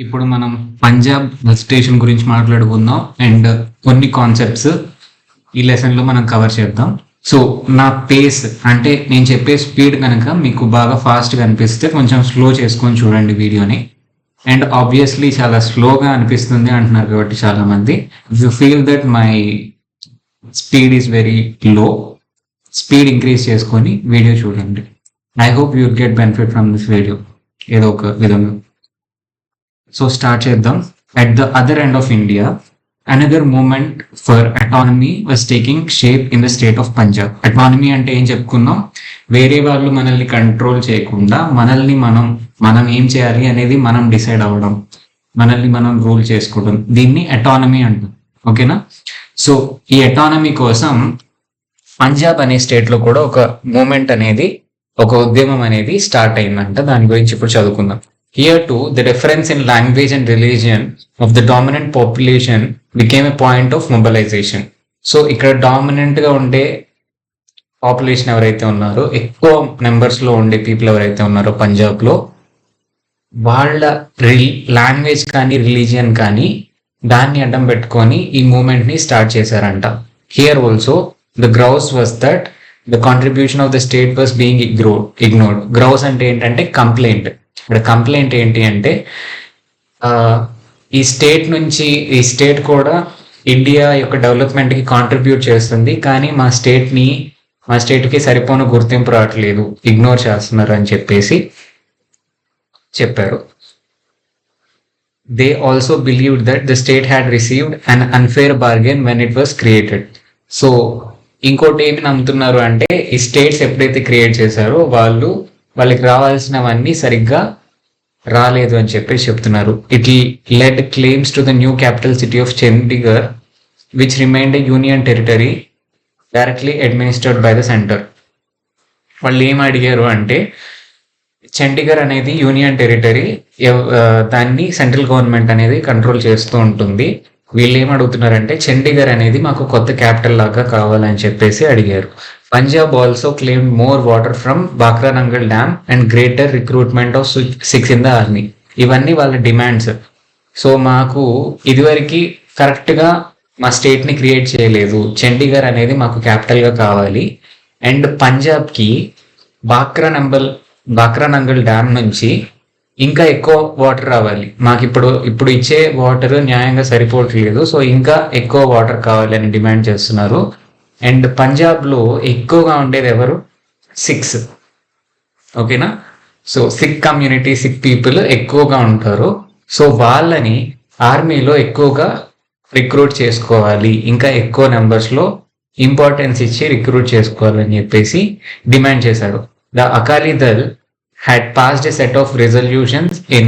ఇప్పుడు మనం పంజాబ్ స్టేషన్ గురించి మాట్లాడుకుందాం అండ్ కొన్ని కాన్సెప్ట్స్ ఈ లెసన్లో మనం కవర్ చేద్దాం. సో నా పేస్ అంటే నేను చెప్పే స్పీడ్ కనుక మీకు బాగా ఫాస్ట్గా అనిపిస్తే కొంచెం స్లో చేసుకొని చూడండి వీడియోని. అండ్ ఆబ్వియస్లీ చాలా స్లోగా అనిపిస్తుంది అంటున్నారు కాబట్టి చాలామంది, if you feel that my speed is very low, speed increase చేసుకొని వీడియో చూడండి. I hope you get benefit from this video ఏదో ఒక విధంగా. సో స్టార్ట్ చేద్దాం. At the other end of India another movement for autonomy was taking shape in the state of Punjab. Autonomy అంటే ఏం చెప్పుకున్నాం, వేరే వాళ్ళు మనల్ని కంట్రోల్ చేయకుండా మనల్ని మనం ఏం చేయాలి అనేది మనం డిసైడ్ అవ్వడం, మనల్ని మనం రూల్ చేసుకోవడం, దీన్ని అటానమీ అంటాం. ఓకేనా? సో ఈ అటానమీ కోసం పంజాబ్ అనే స్టేట్లో కూడా ఒక మూమెంట్ అనేది, ఒక ఉద్యమం అనేది స్టార్ట్ అయిందంట. దాని గురించి ఇప్పుడు చదువుకుందాం. Here too, the difference in language and religion of the dominant population became a point of mobilization. So ఇక్కడ డామినెంట్ గా ఉండే పాపులేషన్ ఎవరైతే ఉన్నారో, ఎక్కువ నెంబర్స్ లో ఉండే పీపుల్ ఎవరైతే ఉన్నారో పంజాబ్ లో, వాళ్ళ లాంగ్వేజ్ కానీ రిలీజియన్ కానీ దాన్ని అడ్డం పెట్టుకొని ఈ మూమెంట్ ని స్టార్ట్ చేశారంట. Here also the grouse was that the contribution of the state was being ignored. Grouse అంటే ఏంటంటే కంప్లైంట్. ఇక్కడ కంప్లైంట్ ఏంటి అంటే, ఈ స్టేట్ కూడా ఇండియా యొక్క డెవలప్మెంట్కి కాంట్రిబ్యూట్ చేస్తుంది, కానీ మా స్టేట్కి సరిపోను గుర్తింపు రావట్లేదు, ఇగ్నోర్ చేస్తున్నారు అని చెప్పేసి చెప్పారు. They also believed that the state had received an unfair bargain when it was created. So ఇంకోటి ఏమి నమ్ముతున్నారు అంటే, ఈ స్టేట్స్ ఎప్పుడైతే క్రియేట్ చేశారో వాళ్ళకి రావాల్సినవన్నీ సరిగ్గా రాలేదు అని చెప్పేసి చెప్తున్నారు. It lead claims to the new capital city of Chandigarh which remained a union territory directly administered by the centre. వాళ్ళు ఏం అడిగారు అంటే, చండీగఢ్ అనేది యూనియన్ టెరిటరీ, దాన్ని సెంట్రల్ గవర్నమెంట్ అనేది కంట్రోల్ చేస్తూ ఉంటుంది. వీళ్ళు ఏం అడుగుతున్నారంటే, చండీగఢ్ అనేది మాకు కొత్త క్యాపిటల్ లాగా కావాలని చెప్పేసి అడిగారు. Punjab also claimed more water from Bhakra Nangal dam and greater recruitment of six in the army. ఇవన్నీ వాళ్ళ డిమాండ్స్. సో మాకు ఇదివరకు కరెక్ట్గా మా స్టేట్ని క్రియేట్ చేయలేదు, చండీగఢ్ అనేది మాకు క్యాపిటల్గా కావాలి, అండ్ పంజాబ్కి బాక్రానంగల్ డ్యామ్ నుంచి ఇంకా ఎక్కువ వాటర్ రావాలి, మాకు ఇప్పుడు ఇచ్చే వాటర్ న్యాయంగా సరిపోవట్లేదు, సో ఇంకా ఎక్కువ వాటర్ కావాలి అని డిమాండ్ చేస్తున్నారు. అండ్ పంజాబ్లో ఎక్కువగా ఉండేది ఎవరు? సిక్స్. ఓకేనా? So Sikh community, Sikh people ఎక్కువగా ఉంటారు. సో వాళ్ళని ఆర్మీలో ఎక్కువగా రిక్రూట్ చేసుకోవాలి, ఇంకా ఎక్కువ నెంబర్స్లో ఇంపార్టెన్స్ ఇచ్చి రిక్రూట్ చేసుకోవాలని చెప్పేసి డిమాండ్ చేశారు. The Akali Dal had passed a set of resolutions in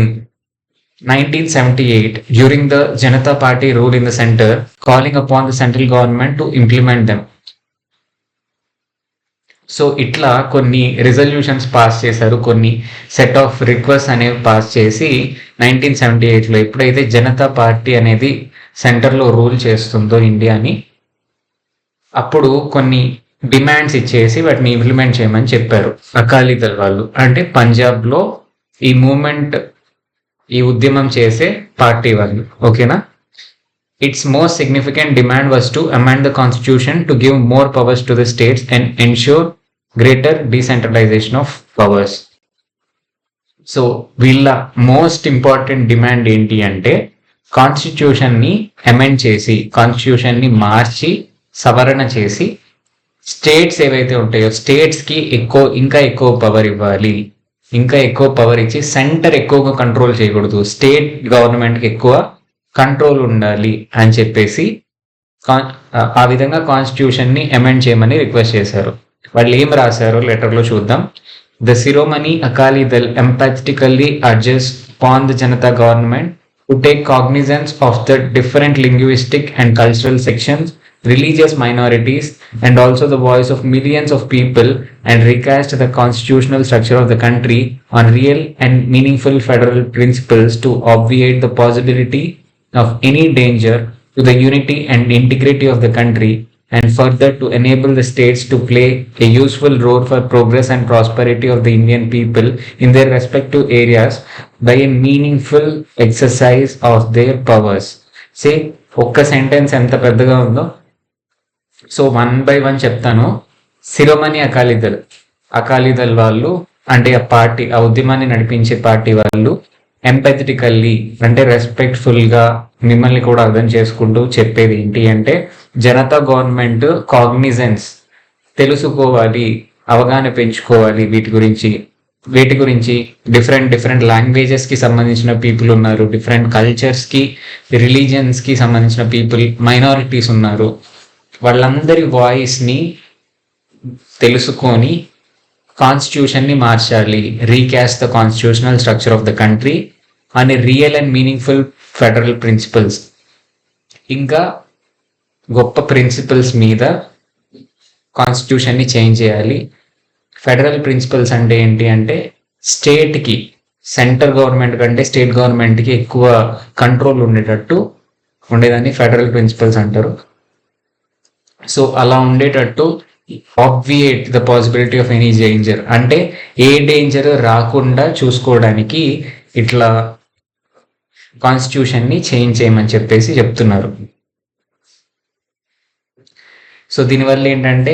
1978 during the Janata Party rule in the center, calling upon the central government to implement them. So ఇట్లా కొన్ని రిజల్యూషన్స్ పాస్ చేశారు, కొన్ని సెట్ ఆఫ్ రిక్వెస్ట్ అనేవి pass చేసి 1978లో ఎప్పుడైతే Janata party అనేది సెంటర్లో rule చేస్తుందో ఇండియాని, అప్పుడు కొన్ని డిమాండ్స్ ఇచ్చేసి వాటిని ఇంప్లిమెంట్ చేయమని చెప్పారు అకాలీదళ్ వాళ్ళు. అంటే పంజాబ్లో ఈ ఉద్యమం చేసే పార్టీ వాళ్ళు. ఓకేనా? It's most significant demand was to amend the constitution to give more powers to the states and ensure greater decentralisation of powers. So వీళ్ళ మోస్ట్ ఇంపార్టెంట్ డిమాండ్ ఏంటి అంటే, కాన్స్టిట్యూషన్ని అమెండ్ చేసి, కాన్స్టిట్యూషన్ని మార్చి సవరణ చేసి, స్టేట్స్ ఏవైతే ఉంటాయో స్టేట్స్కి ఇంకా ఎక్కువ పవర్ ఇవ్వాలి, ఇంకా ఎక్కువ పవర్ ఇచ్చి సెంటర్ ఎక్కువగా కంట్రోల్ చేయకూడదు, స్టేట్ గవర్నమెంట్కి ఎక్కువ కంట్రోల్ ఉండాలి అని చెప్పేసి ఆ విధంగా కాన్స్టిట్యూషన్ని అమెండ్ చేయమని రిక్వెస్ట్ చేశారు. వాళ్ళు ఏం రాశారో లెటర్లో చూద్దాం. The Shiromani Akali Dal empathetically urges upon the Janata government to take cognizance of the different linguistic and cultural sections, religious minorities, and also the voice of millions of people, and recast the constitutional structure of the country on real and meaningful federal principles to obviate the possibility of any danger to the unity and integrity of the country, and further to enable the states to play a useful role for progress and prosperity of the Indian people in their respective areas by a meaningful exercise of their powers. See, ఒక్క sentence ఎంత పెద్దగా ఉందో. So 1 by 1 చెప్తాను. శిరోమణి అకాలీదళ్ వాళ్ళు అంటే ఆ party, ఆ ఉద్యమాన్ని నడిపించే పార్టీ వాళ్ళు ఎంపథెటికల్లీ అంటే రెస్పెక్ట్ఫుల్ గా మిమ్మల్ని కూడా అర్థం చేసుకుంటూ చెప్పేది ఏంటి అంటే, జనతా గవర్నమెంట్ కాగ్నిజెన్స్ తెలుసుకోవాలి, అవగాహన పెంచుకోవాలి వీటి గురించి డిఫరెంట్ లాంగ్వేజెస్ కి సంబంధించిన పీపుల్ ఉన్నారు, డిఫరెంట్ కల్చర్స్ కి రిలీజియన్స్ కి సంబంధించిన పీపుల్, మైనారిటీస్ ఉన్నారు. వాళ్ళందరి వాయిస్ ని తెలుసుకొని కాన్స్టిట్యూషన్ ని మార్చాలి, recast the constitutional structure of the country అనే real and meaningful federal principles, ఇంకా గొప్ప ప్రిన్సిపల్స్ మీద కాన్స్టిట్యూషన్ ని చేంజ్ చేయాలి. ఫెడరల్ ప్రిన్సిపల్స్ అంటే ఏంటి అంటే, స్టేట్ కి సెంట్రల్ గవర్నమెంట్ కంటే స్టేట్ గవర్నమెంట్ కి ఎక్కువ కంట్రోల్ ఉండేదాన్ని ఫెడరల్ ప్రిన్సిపల్స్ అంటారు. సో అలా ఉండేటట్టు obviate the possibility of any danger, అంటే ఏ డేంజర్ రాకుండా చూసుకోవడానికి ఇట్లా కాన్స్టిట్యూషన్ ని చేంజ్ చేయమని చెప్పేసి చెప్తున్నారు. సో దీనివల్ల ఏంటంటే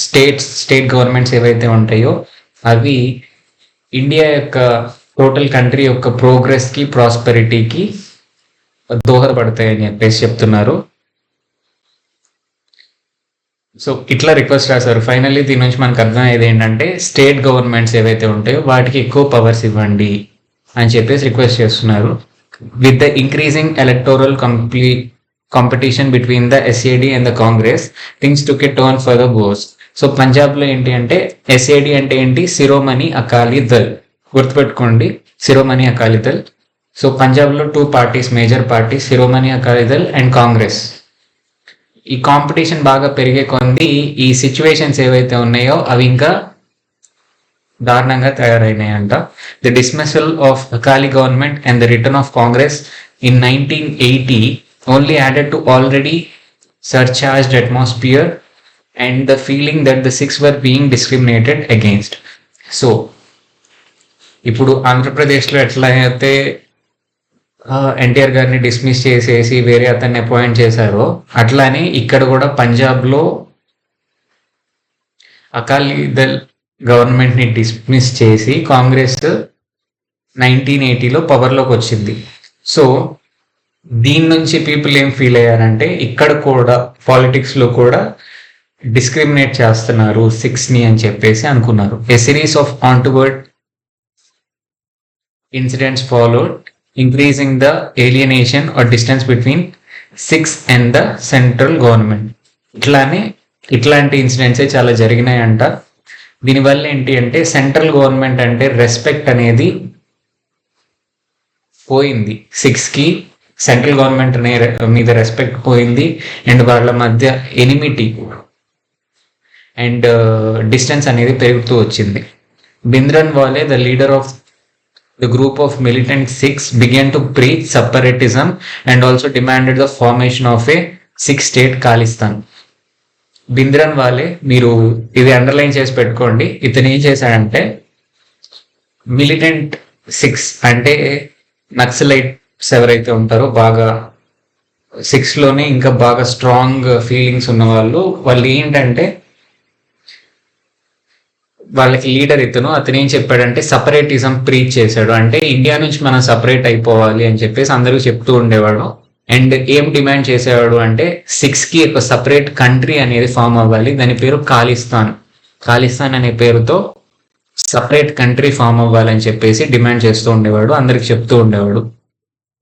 స్టేట్ గవర్నమెంట్స్ ఏవైతే ఉంటాయో అవి ఇండియా యొక్క టోటల్ కంట్రీ యొక్క ప్రోగ్రెస్ కి ప్రాస్పెరిటీకి దోహదపడతాయని చెప్పేసి చెప్తున్నారు. సో ఇట్లా రిక్వెస్ట్ రాశారు. ఫైనల్లీ దీని నుంచి మనకు అర్థమయ్యేది ఏంటంటే, స్టేట్ గవర్నమెంట్స్ ఏవైతే ఉంటాయో వాటికి ఎక్కువ పవర్స్ ఇవ్వండి అని చెప్పేసి రిక్వెస్ట్ చేస్తున్నారు. With the increasing electoral competition between the SAD and the Congress, things took a turn for the worse. So Punjab లో ఏంటి అంటే, ఎస్ఏడి అంటే ఏంటి, శిరోమణి అకాలీ దళ్, గుర్తుపెట్టుకోండి, శిరోమణి అకాలీ దళ్. సో పంజాబ్ లో 2 parties, major parties, Shiromani Akali Dal and Congress. ఈ కాంపిటీషన్ బాగా పెరిగే కొంది ఈ సిచ్యువేషన్స్ ఏవైతే ఉన్నాయో అవి ఇంకా దారుణంగా తయారైనాయంట. The dismissal of Akali government and the return of Congress in 1980 only added to already surcharged atmosphere and the feeling that the Sikhs were being discriminated against. So ఇప్పుడు ఆంధ్రప్రదేశ్లో ఎట్లా అయితే ఎన్టీఆర్ గారిని డిస్మిస్ చేసేసి వేరే అతన్ని అపాయింట్ చేశారో, అట్లానే ఇక్కడ కూడా పంజాబ్ లో అకాలీదళ్ గవర్నమెంట్ ని డిస్మిస్ చేసి కాంగ్రెస్ 1980లో పవర్లోకి వచ్చింది. సో దీని నుంచి పీపుల్ ఏం ఫీల్ అయ్యారంటే, ఇక్కడ కూడా పాలిటిక్స్ లో కూడా డిస్క్రిమినేట్ చేస్తున్నారు సిక్స్ ని అని చెప్పేసి అనుకున్నారు. A series of onward incidents followed, increasing the alienation or distance between Sikhs and the central government. ఇట్లాంటి ఇన్సిడెంట్స్ చాలా జరిగినాయంట. దీనివల్ల ఏంటి అంటే, సెంట్రల్ గవర్నమెంట్ అంటే రెస్పెక్ట్ అనేది పోయింది. సిక్స్ కి సెంట్రల్ గవర్నమెంట్ మీద రెస్పెక్ట్ పోయింది, అండ్ వాళ్ళ మధ్య ఎనిమిటీ అండ్ డిస్టెన్స్ అనేది పెరుగుతూ వచ్చింది. బింద్రన్ వాలే, the leader of the group of militant Sikhs, began to preach separatism and also demanded the formation of a six-state Khalistan. బింద్రన్ వాలే, మీరు ఇది అండర్లైన్ చేసి పెట్టుకోండి, ఇతను ఏం చేశాడంటే, మిలిటెంట్ సిక్స్ అంటే నక్సలైట్స్ ఎవరైతే ఉంటారో, బాగా సిక్స్ లోనే ఇంకా బాగా స్ట్రాంగ్ ఫీలింగ్స్ ఉన్న వాళ్ళు ఏంటంటే, వాళ్ళకి లీడర్ అతను ఏం చెప్పాడంటే సపరేటిజం ప్రీచ్ చేశాడు. అంటే ఇండియా నుంచి మనం సపరేట్ అయిపోవాలి అని చెప్పేసి అందరూ చెప్తూ ఉండేవాడు. అండ్ ఏం డిమాండ్ చేసేవాడు అంటే, సిక్స్ కి ఒక సపరేట్ కంట్రీ అనేది ఫామ్ అవ్వాలి, దాని పేరు ఖాలిస్తాన్ అనే పేరుతో సపరేట్ కంట్రీ ఫామ్ అవ్వాలని చెప్పేసి డిమాండ్ చేస్తూ ఉండేవాడు, అందరికి చెప్తూ ఉండేవాడు.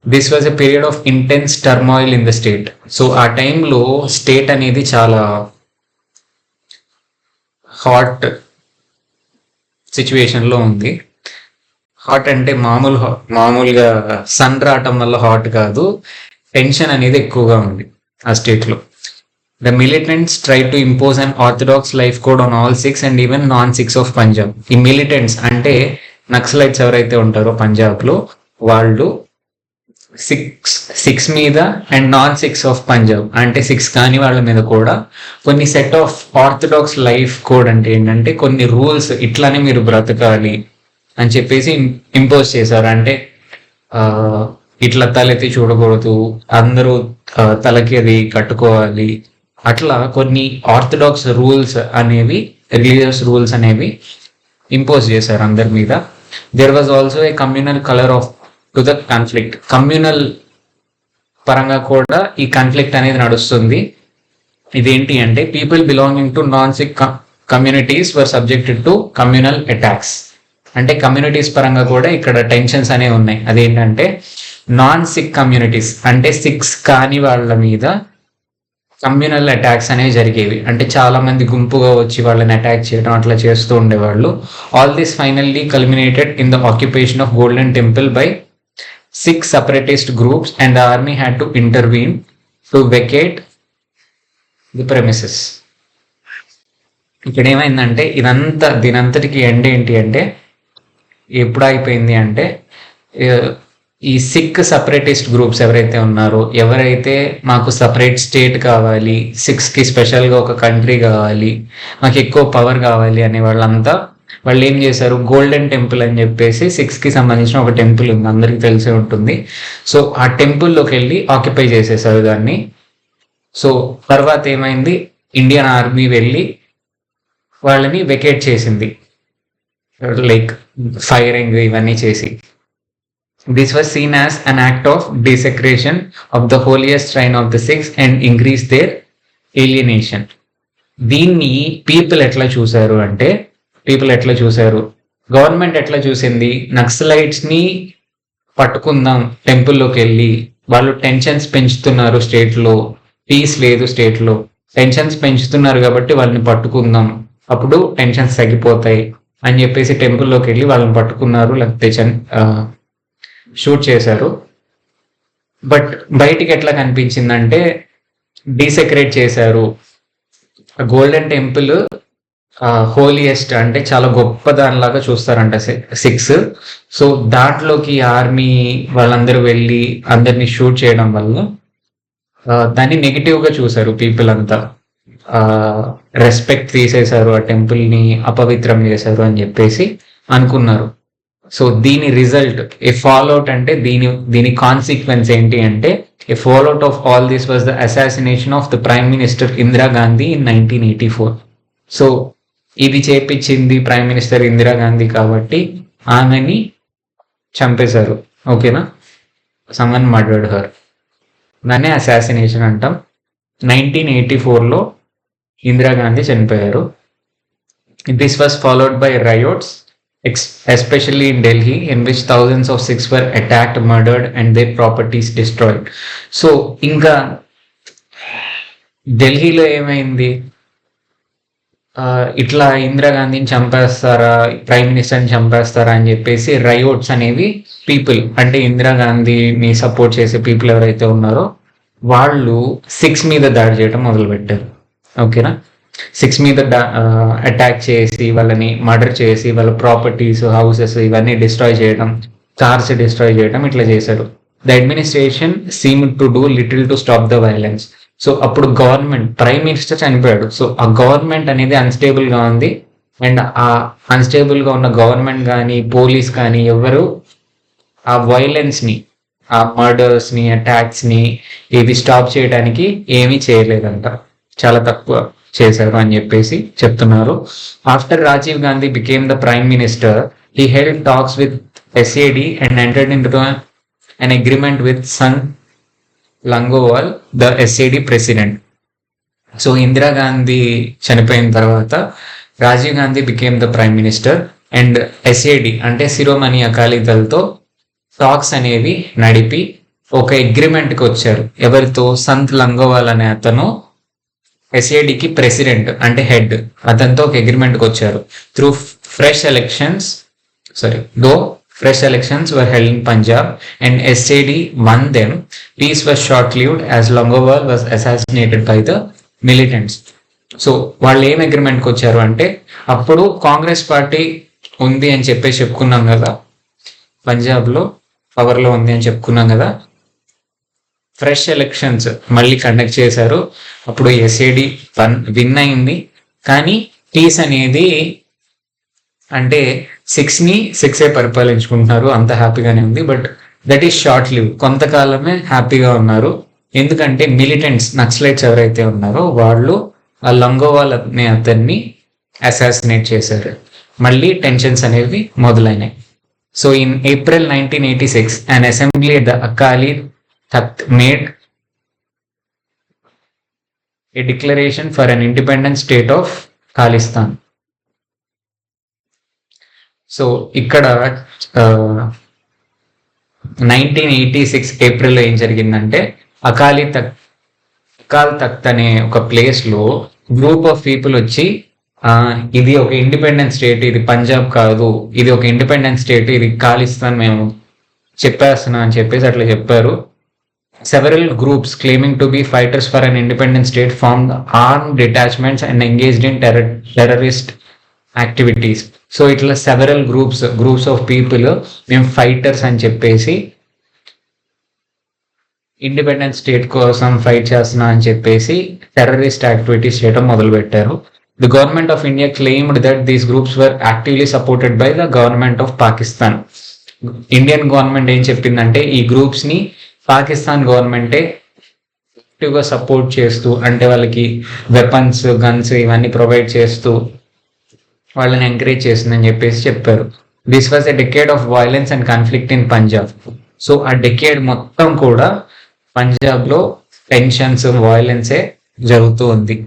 This was a period of intense turmoil in the state. So ఆ టైంలో స్టేట్ అనేది చాలా హాట్ సిచ్యువేషన్ లో ఉంది. హాట్ అంటే మామూలుగా సన్ రావటం వల్ల హాట్ కాదు, టెన్షన్ అనేది ఎక్కువగా ఉంది ఆ స్టేట్ లో. The militants try to impose an orthodox life code on all six and even non six of Punjab. ఈ మిలిటెంట్స్ అంటే నక్సలైట్స్ ఎవరైతే ఉంటారో పంజాబ్ లో, వాళ్ళు సిక్స్ మీద and non six of Punjab అంటే సిక్స్ కాని వాళ్ళ మీద కూడా కొన్ని set of orthodox life code అంటే ఏంటంటే కొన్ని రూల్స్ ఇట్లానే మీరు బ్రతకాలి అని చెప్పేసి ఇంపోజ్ చేశారు. అంటే ఆ ఇట్లా తలెత్తి చూడకూడదు, అందరూ తలకి అది కట్టుకోవాలి, అట్లా కొన్ని ఆర్థడాక్స్ రూల్స్ అనేవి, రిలీజియస్ రూల్స్ అనేవి ఇంపోజ్ చేశారు అందరి మీద. There was also a communal colour of to the conflict. Communal పరంగా కూడా ఈ కాన్ఫ్లిక్ట్ అనేది నడుస్తుంది. ఇదేంటి అంటే people belonging to non Sikh communities were subjected to communal attacks. అంటే కమ్యూనిటీస్ పరంగా కూడా ఇక్కడ టెన్షన్స్ అనేవి ఉన్నాయి. అదేంటంటే నాన్ సిక్ కమ్యూనిటీస్ అంటే సిక్స్ కాని వాళ్ళ మీద కమ్యూనల్ అటాక్స్ అనేవి జరిగేవి. అంటే చాలా మంది గుంపుగా వచ్చి వాళ్ళని అటాక్ చేయడం అట్లా చేస్తూ ఉండేవాళ్ళు. All this finally culminated in the occupation of golden temple by 6 separatist groups and the army had to intervene to vacate the premises. ఇక్కడ ఏమైందంటే దీనంతటికి ఎండ్ ఏంటి అంటే ఎప్పుడు అయిపోయింది అంటే ఈ సిక్ సపరేటిస్ట్ గ్రూప్స్ ఎవరైతే ఉన్నారో, ఎవరైతే మాకు సపరేట్ స్టేట్ కావాలి, సిక్స్కి స్పెషల్గా ఒక కంట్రీ కావాలి, మాకు ఎక్కువ పవర్ కావాలి అనే వాళ్ళంతా వాళ్ళు ఏం చేశారు, గోల్డెన్ టెంపుల్ అని చెప్పేసి సిక్స్కి సంబంధించిన ఒక టెంపుల్ ఉంది, అందరికీ తెలిసే ఉంటుంది. సో ఆ టెంపుల్లోకి వెళ్ళి ఆక్యుపై చేసేసారు దాన్ని. సో తర్వాత ఏమైంది, ఇండియన్ ఆర్మీ వెళ్ళి వాళ్ళని వెకేట్ చేసింది, లైక్ ఫైరింగ్ ఇవన్నీ చేసి. This was seen as an act of desecration of the holiest shrine of the Sikhs and increase their alienation. దీన్ని పీపుల్ ఎట్లా చూశారు, గవర్నమెంట్ ఎట్లా చూసింది, నక్సలైట్స్ ని పట్టుకుందాం టెంపుల్లోకి వెళ్ళి, వాళ్ళు టెన్షన్స్ పెంచుతున్నారు స్టేట్లో, పీస్ లేదు స్టేట్లో, టెన్షన్స్ పెంచుతున్నారు కాబట్టి వాళ్ళని పట్టుకుందాం, అప్పుడు టెన్షన్స్ తగ్గిపోతాయి అని చెప్పేసి టెంపుల్లోకి వెళ్ళి వాళ్ళని పట్టుకున్నారు, లేకపోతే షూట్ చేశారు. బట్ బయటికి ఎట్లా కనిపించిందంటే డీసెక్రేట్ చేశారు. గోల్డెన్ టెంపుల్ హోలియెస్ట్ అంటే చాలా గొప్ప దానిలాగా చూస్తారంట సిక్స్. సో దాంట్లోకి ఆర్మీ వాళ్ళందరూ వెళ్ళి అందరినీ షూట్ చేయడం వల్ల దాన్ని నెగిటివ్గా చూశారు పీపుల్ అంతా. రెస్పెక్ట్ తీసేశారు, ఆ టెంపుల్ని అపవిత్రం చేశారు అని చెప్పేసి అనుకున్నారు. సో దీని రిజల్ట్ ఏ ఫాలోఅవుట్ అంటే దీని కాన్సిక్వెన్స్ ఏంటి అంటే ఏ fallout of all this was the assassination of the prime minister Indira Gandhi in 1984. So ఇది చేపించింది ప్రైమ్ మినిస్టర్ ఇందిరాగాంధీ కాబట్టి ఆమెని చంపేశారు. ఓకేనా, సమ్మన్ మర్డర్డ్ హర్, దాన్నే అసాసినేషన్ అంటాం. 1984లో ఇందిరాగాంధీ చనిపోయారు. This was followed by రయోట్స్ especially in Delhi, in which thousands of Sikhs were attacked, murdered and their properties destroyed. So ఇంకా ఢిల్లీలో ఏమైంది, ఇట్లా ఇందిరాగాంధీని చంపేస్తారా, ప్రైమ్ మినిస్టర్ని చంపేస్తారా అని చెప్పేసి రయోట్స్ అనేవి పీపుల్ అంటే ఇందిరాగాంధీని సపోర్ట్ చేసే పీపుల్ ఎవరైతే ఉన్నారో వాళ్ళు సిక్స్ మీద దాడి చేయడం మొదలుపెట్టారు. ఓకేనా, సిక్స్ మీద అటాక్ చేసి వాళ్ళని మర్డర్ చేసి వాళ్ళ ప్రాపర్టీస్, హౌసెస్ ఇవన్నీ డిస్ట్రాయ్ చేయడం, కార్స్ డిస్ట్రాయ్ చేయడం ఇట్లా చేశారు. The administration seem to do little to stop the violence. So అప్పుడు గవర్నమెంట్, ప్రైమ్ మినిస్టర్ చనిపోయాడు, సో ఆ గవర్నమెంట్ అనేది అన్స్టేబుల్గా ఉంది. అండ్ ఆ అన్స్టేబుల్గా ఉన్న గవర్నమెంట్ కానీ పోలీస్ కానీ ఎవరు ఆ వైలెన్స్ని, ఆ మర్డర్స్ని, అటాక్స్ని ఇవి స్టాప్ చేయడానికి ఏమీ చేయలేదంట, చాలా తక్కువ చేశారు అని చెప్పేసి చెప్తున్నారు. After Rajiv Gandhi became the prime minister, he held talks with SAD and entered into an agreement with Sun Langoval, the SAD president. So Indira Gandhi చనిపోయిన తర్వాత Rajiv Gandhi became the prime minister and SAD అంటే శిరోమణి అకాలీ దళ్తో టాక్స్ అనేవి నడిపి ఒక అగ్రిమెంట్కి వచ్చారు. ఎవరితో, సంత్ లంగోవాల్ అనే అతను SADకి ప్రెసిడెంట్ అంటే హెడ్, అతనితో ఒక అగ్రిమెంట్కి వచ్చారు. Through fresh elections were held in Punjab and SAD won them. Peace was short-lived as Longowal was assassinated by the militants. So వాళ్ళు ఏం అగ్రిమెంట్కి వచ్చారు అంటే, అప్పుడు కాంగ్రెస్ పార్టీ ఉంది అని చెప్పేసి చెప్పుకున్నాం కదా, పంజాబ్లో పవర్లో ఉంది అని చెప్పుకున్నాం కదా, ఫ్రెష్ ఎలక్షన్స్ మళ్ళీ కండక్ట్ చేశారు. అప్పుడు ఎస్ఏడి విన్ అయింది. కానీ పీస్ అనేది అంటే సిక్సే పరిపాలించుకుంటున్నారు, అంత హ్యాపీగానే ఉంది. But that is short live, కొంతకాలమే హ్యాపీగా ఉన్నారు. ఎందుకంటే మిలిటెంట్స్ నక్సలైట్స్ ఎవరైతే ఉన్నారో వాళ్ళు ఆ లంగోవాల్ అనే అతన్ని అసాసినేట్ చేశారు. మళ్ళీ టెన్షన్స్ అనేవి మొదలైనాయి. So in April 1986 an assembly at the Akali Takht made a declaration for an independent state of Khalistan. So ఇక్కడ 1986 ఏప్రిల్లో ఏం జరిగిందంటే అకాల్ తఖ్త్ అనే ఒక ప్లేస్ లో గ్రూప్ ఆఫ్ పీపుల్ వచ్చి ఇది ఒక ఇండిపెండెంట్ స్టేట్, ఇది పంజాబ్ కాదు, ఇది ఒక ఇండిపెండెంట్ స్టేట్, ఇది ఖాళిస్తాన్ మేము చెప్పేస్తున్నా అని చెప్పేసి అట్లా చెప్పారు. Several groups claiming to be fighters for an independent state formed armed detachments and engaged in terrorist activities. So ఇట్లా సెవెరల్ గ్రూప్స్ ఆఫ్ పీపుల్ మేము ఫైటర్స్ అని చెప్పేసి ఇండిపెండెంట్ స్టేట్ కోసం ఫైట్ చేస్తున్నా అని చెప్పేసి టెర్రరిస్ట్ యాక్టివిటీస్ చేయడం మొదలు పెట్టారు. The government of India claimed that these groups were actively supported by the government of Pakistan. Indian government ఏం చెప్పిందంటే ఈ గ్రూప్స్ ని పాకిస్తాన్ గవర్నమెంటే యాక్టివ్గా సపోర్ట్ చేస్తూ, అంటే వాళ్ళకి వెపన్స్, గన్స్ ఇవన్నీ ప్రొవైడ్ చేస్తూ వాళ్ళని ఎంకరేజ్ చేస్తుందని చెప్పేసి చెప్పారు. This was a decade of violence and conflict in Punjab. So ఆ డెకేడ్ మొత్తం కూడా పంజాబ్ లో టెన్షన్స్, వైలెన్సే జరుగుతూ ఉంది.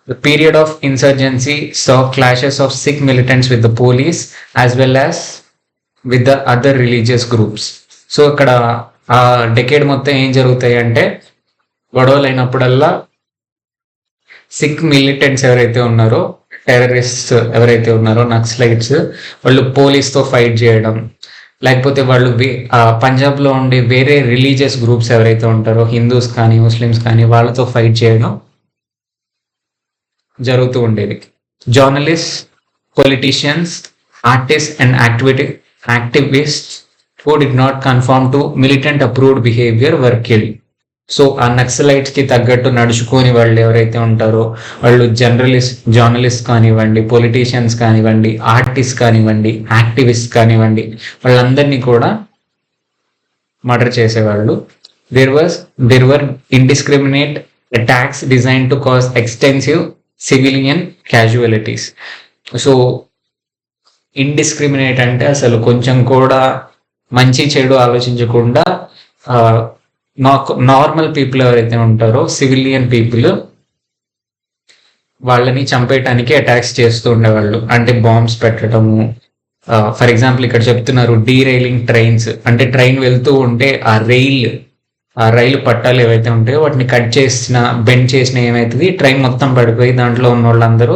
The period of insurgency saw clashes of Sikh militants with the police as well as with the other religious groups. So ఇక్కడ ఆ decade మొత్తం ఏం జరుగుతాయి అంటే గొడవలు అయినప్పుడల్లా సిక్ మిలిటెంట్స్ ఎవరైతే ఉన్నారో, టెర్రరిస్ట్ ఎవరైతే ఉన్నారో, నక్సలైట్స్, వాళ్ళు పోలీస్తో ఫైట్ చేయడం, లేకపోతే వాళ్ళు పంజాబ్లో ఉండే వేరే రిలీజియస్ గ్రూప్స్ ఎవరైతే ఉంటారో, హిందూస్ కానీ ముస్లిమ్స్ కానీ, వాళ్ళతో ఫైట్ చేయడం జరుగుతూ ఉండేది. Journalist, politicians, artist and activist who did not conform to militant approved behavior were killed. So ఆ నక్సలైట్స్ కి తగ్గట్టు నడుచుకొని వాళ్ళు ఎవరైతే ఉంటారో వాళ్ళు జర్నలిస్ట్ కానివ్వండి, పొలిటీషియన్స్ కానివ్వండి, ఆర్టిస్ట్ కానివ్వండి, యాక్టివిస్ట్ కానివ్వండి, వాళ్ళందరినీ కూడా మర్డర్ చేసేవాళ్ళు. there were indiscriminate attacks designed to cause extensive civilian casualties. So indiscriminate అంటే అసలు కొంచెం కూడా మంచి చెడు ఆలోచించకుండా నార్మల్ పీపుల్ ఎవరైతే ఉంటారో, సివిలియన్ పీపుల్, వాళ్ళని చంపేయటానికి అటాక్స్ చేస్తూ ఉండేవాళ్ళు. అంటే బాంబ్స్ పెట్టడము. ఫర్ ఎగ్జాంపుల్ ఇక్కడ చెప్తున్నారు డీరైలింగ్ ట్రైన్స్, అంటే ట్రైన్ వెళ్తూ ఉంటే ఆ రైలు పట్టాలు ఏవైతే ఉంటాయో వాటిని కట్ చేసిన, బెండ్ చేసిన ఏమవుతుంది, ట్రైన్ మొత్తం పడిపోయి దాంట్లో ఉన్న వాళ్ళందరూ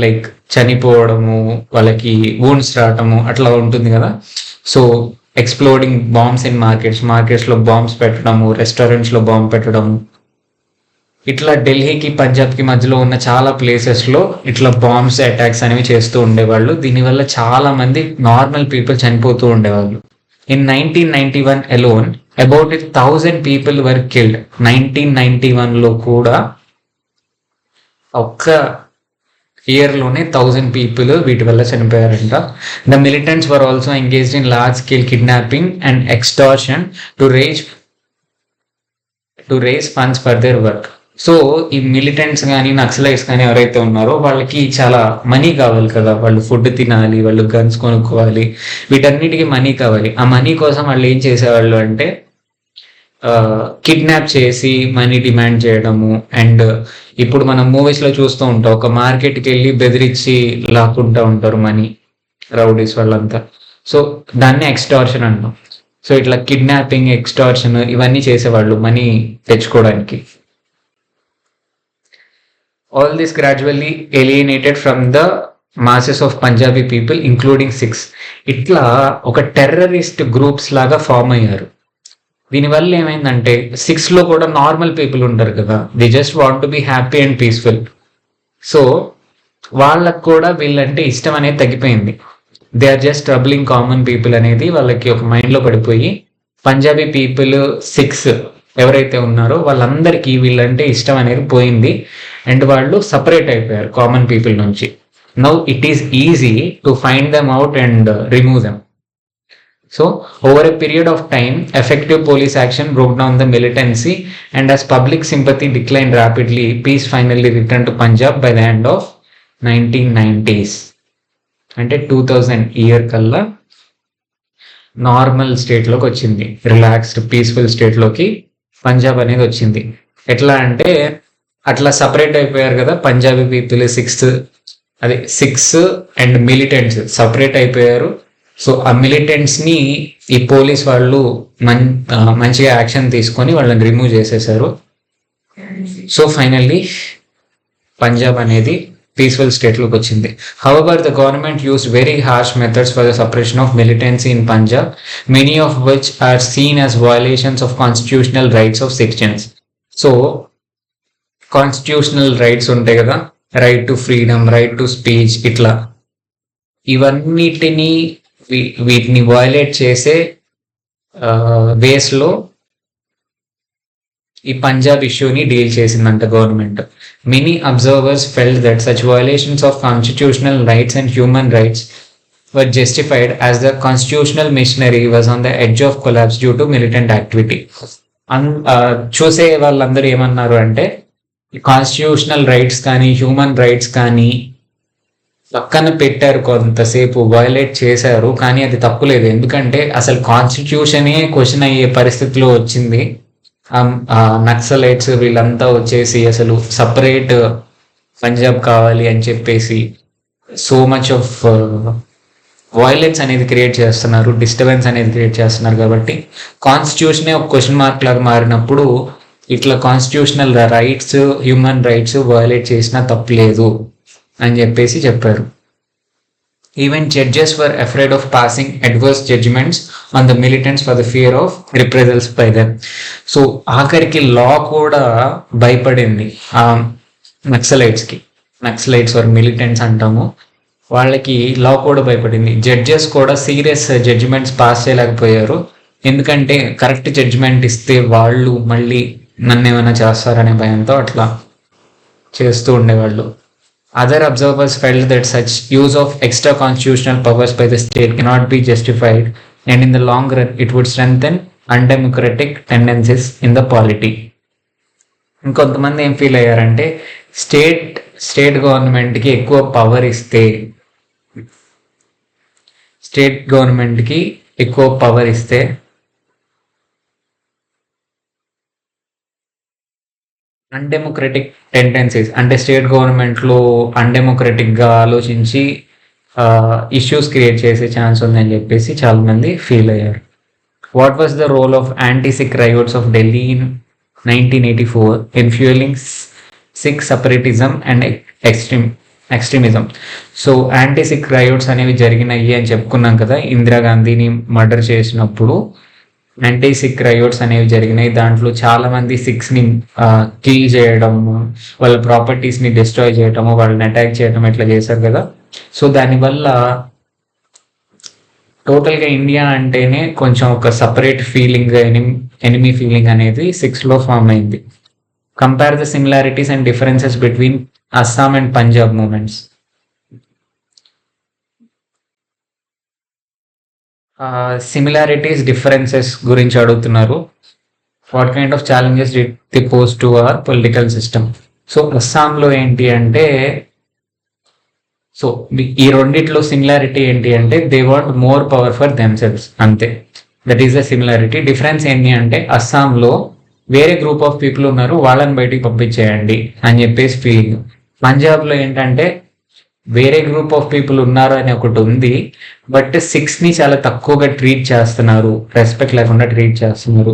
లైక్ చనిపోవడము, వాళ్ళకి వూండ్స్ రావటము అట్లా ఉంటుంది కదా. సో ఎక్స్ప్లోడింగ్ బాంబ్స్ ఇన్ మార్కెట్స్లో బాంబ్స్ పెట్టడము, రెస్టారెంట్స్లో బాంబ్ పెట్టడము, ఇట్లా ఢిల్లీకి పంజాబ్కి మధ్యలో ఉన్న చాలా ప్లేసెస్లో ఇట్లా బాంబ్స్ అటాక్స్ అనేవి చేస్తూ ఉండేవాళ్ళు. దీనివల్ల చాలా మంది నార్మల్ పీపుల్ చనిపోతూ ఉండేవాళ్ళు. In 1991 alone, about 1,000 people were killed. 1991లో కూడా ఒక్క ఇయర్లోనే 1,000 పీపుల్ వీటి వల్ల చనిపోయారంట. The militants were also engaged in large scale kidnapping and extortion to raise funds for their work. So ఈ మిలిటెంట్స్ కానీ నక్సలైట్స్ కానీ ఎవరైతే ఉన్నారో వాళ్ళకి చాలా మనీ కావాలి కదా, వాళ్ళు ఫుడ్ తినాలి, వాళ్ళు గన్స్ కొనుక్కోవాలి, వీటన్నిటికీ మనీ కావాలి. ఆ మనీ కోసం వాళ్ళు ఏం చేసేవాళ్ళు అంటే కిడ్నాప్ చేసి మనీ డిమాండ్ చేయడము. అండ్ ఇప్పుడు మనం మూవీస్లో చూస్తూ ఉంటాం, ఒక మార్కెట్కి వెళ్ళి బెదిరించి లాక్కుంటూ ఉంటారు మనీ, రౌడీస్ వాళ్ళంతా. సో దాన్ని ఎక్స్టార్షన్ అంటాం. సో ఇట్లా కిడ్నాపింగ్, ఎక్స్టార్షన్ ఇవన్నీ చేసేవాళ్ళు మనీ తెచ్చుకోవడానికి. All this gradually alienated from the masses of Punjabi people, including Sikhs. ఇట్లా ఒక టెర్రరిస్ట్ గ్రూప్స్ లాగా ఫామ్ అయ్యారు. దీనివల్ల ఏమైందంటే సిక్స్లో కూడా నార్మల్ పీపుల్ ఉంటారు కదా, they just want to be happy and peaceful. So వాళ్ళకు కూడా వీళ్ళంటే ఇష్టం అనేది తగ్గిపోయింది. They are just troubling common people అనేది వాళ్ళకి ఒక మైండ్లో పడిపోయి పంజాబీ పీపుల్ సిక్స్ ఎవరైతే ఉన్నారో వాళ్ళందరికీ వీళ్ళంటే ఇష్టం అనేది పోయింది అండ్ వాళ్ళు సపరేట్ అయిపోయారు కామన్ పీపుల్ నుంచి. Now it is easy to find them out and remove them. So, over a period of time, effective police action broke down the militancy, and as public sympathy declined rapidly, peace finally returned to Punjab by the end of 1990s. అంటే 2000 year కల్లా normal స్టేట్లోకి వచ్చింది, relaxed peaceful స్టేట్లోకి Punjab అనేది వచ్చింది. ఎట్లా అంటే అట్లా separate అయిపోయారు కదా Punjabi people, six and militants separate అయిపోయారు. సో ఆ మిలిటెంట్స్ని ఈ పోలీస్ వాళ్ళు మంచిగా యాక్షన్ తీసుకొని వాళ్ళని రిమూవ్ చేసేసారు. సో ఫైనల్లీ పంజాబ్ అనేది పీస్ఫుల్ స్టేట్లోకి వచ్చింది. However the government used very harsh methods for the separation of militancy in Punjab, many of which are seen as violations of constitutional rights of sections. So constitutional rights ఉంటాయి కదా, right to freedom, right to speech, ఇట్లా ఇవన్నిటిని వీటిని violate చేసే వేస్లో ఈ పంజాబ్ ఇష్యూని deal చేసిందంట government. Many observers felt that such violations of constitutional rights and human rights were justified as the constitutional machinery was on the edge of collapse due to militant activity. చూసే వాళ్ళందరూ ఏమన్నారు అంటే constitutional rights కానీ human rights కానీ పక్కన పెట్టారు, కొంతసేపు violate చేశారు, కానీ అది తప్పులేదు. ఎందుకంటే అసలు కాన్స్టిట్యూషనే క్వశ్చన్ అయ్యే పరిస్థితిలో వచ్చింది. నక్సలైట్స్ వీళ్ళంతా వచ్చేసి అసలు సపరేట్ పంజాబ్ కావాలి అని చెప్పేసి సో మచ్ ఆఫ్ వయలెన్స్ అనేది క్రియేట్ చేస్తున్నారు, డిస్టర్బెన్స్ అనేది క్రియేట్ చేస్తున్నారు. కాబట్టి కాన్స్టిట్యూషనే ఒక క్వశ్చన్ మార్క్ లాగా మారినప్పుడు ఇట్లా constitutional rights human rights violate చేసినా తప్పులేదు అని చెప్పేసి చెప్పారు. Even judges were afraid of passing adverse judgements on the militants for the fear of reprisals by them. So ఆఖరికి లా కూడా భయపడింది ఆ నక్సలైట్స్కి. నక్సలైట్స్ ఆర్ మిలిటెంట్స్ అంటాము, వాళ్ళకి లా కూడా భయపడింది. జడ్జెస్ కూడా సీరియస్ జడ్జిమెంట్స్ పాస్ చేయలేకపోయారు, ఎందుకంటే కరెక్ట్ జడ్జిమెంట్ ఇస్తే వాళ్ళు మళ్ళీ నన్ను ఏమైనా చేస్తారనే భయంతో అట్లా చేస్తూ ఉండేవాళ్ళు. Other observers felt that such use of extra constitutional powers by the state cannot be justified, and in the long run it would strengthen undemocratic tendencies in the polity. ఇంకొంతమంది ఏం ఫీల్ అయ్యారంటే స్టేట్ గవర్నమెంట్కి ఎక్కువ power ఇస్తే, undemocratic tendencies అంటే state గవర్నమెంట్లో అన్డెమోక్రటిక్గా ఆలోచించి issues create చేసే ఛాన్స్ ఉందని చెప్పేసి చాలామంది ఫీల్ అయ్యారు. What was the role of anti Sikh riots of Delhi in 1984 in fuelling Sikh separatism and extremism? So anti Sikh riots అనేవి జరిగినాయి అని చెప్పుకున్నాం కదా, ఇందిరాగాంధీని మర్డర్ చేసినప్పుడు యాంటీ-సిక్ రైట్స్ అనేవి జరిగినాయి. దాంట్లో చాలా మంది సిక్స్ని కిల్ చేయడము, వాళ్ళ ప్రాపర్టీస్ని డిస్ట్రాయ్ చేయడము, వాళ్ళని అటాక్ చేయడం ఇట్లా చేశారు కదా. సో దానివల్ల టోటల్గా ఇండియా అంటేనే కొంచెం ఒక సపరేట్ ఫీలింగ్, ఎనిమీ ఫీలింగ్ అనేది సిక్స్లో ఫామ్ అయింది. Compare the similarities and differences between Assam and Punjab movements. Similarities differences గురించి అడుగుతున్నారు. What kind of challenges did they pose to our political system? So అస్సాంలో ఏంటి అంటే, సో ఈ రెండిట్లో సిమిలారిటీ ఏంటి అంటే they want more power for themselves, అంతే. That is the similarity. Difference ఏంటి అంటే అస్సాంలో వేరే గ్రూప్ ఆఫ్ పీపుల్ ఉన్నారు, వాళ్ళని బయటికి పంపించేయండి అని చెప్పేసి ఫీలింగ్. పంజాబ్లో ఏంటంటే వేరే గ్రూప్ ఆఫ్ పీపుల్ ఉన్నారు అని ఒకటి ఉంది, బట్ సిక్స్ని చాలా తక్కువగా ట్రీట్ చేస్తున్నారు, రెస్పెక్ట్ లేకుండా ట్రీట్ చేస్తున్నారు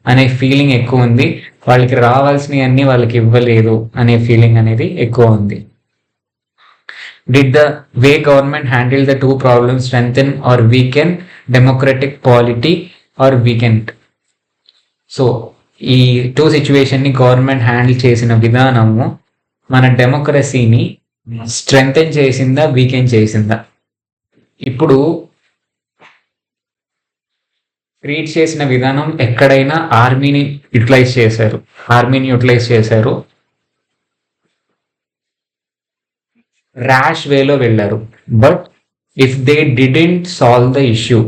అనే ఫీలింగ్ ఎక్కువ ఉంది. వాళ్ళకి రావాల్సినవి అన్నీ వాళ్ళకి ఇవ్వలేదు అనే ఫీలింగ్ అనేది ఎక్కువ ఉంది. Did the way government handle the two problems strengthen or weaken democratic polity or weakened? So ఈ టూ సిచ్యువేషన్ని గవర్నమెంట్ హ్యాండిల్ చేసిన విధానము మన డెమోక్రసీని స్ట్రెంగ్థెన్ చేసిందా, వీకెన్ చేసిందా? ఇప్పుడు ట్రీట్ చేసిన విధానం ఎక్కడైనా ఆర్మీని యూటిలైజ్ చేశారు. ర్యాష్ వేలో వెళ్ళారు. But if they didn't solve the issue,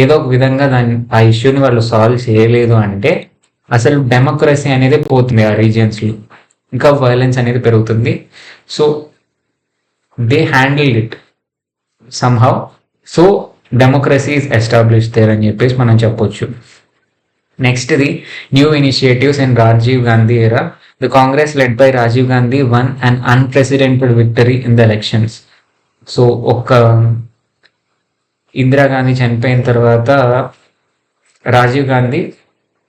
ఏదో ఒక విధంగా ఆ ఇష్యూని వాళ్ళు సాల్వ్ చేయలేదు అంటే అసలు డెమోక్రసీ అనేది పోతుంది ఆ రీజియన్స్లో, ఇంకా వైలెన్స్ అనేది పెరుగుతుంది. So they handle it somehow. So democracy is establish there అని చెప్పేసి మనం చెప్పొచ్చు. నెక్స్ట్ది new initiatives in Rajiv Gandhi ఎరా. The Congress led by Rajiv Gandhi one an unprecedented victory in the elections. So Indira Gandhi చనిపోయిన తర్వాత రాజీవ్ గాంధీ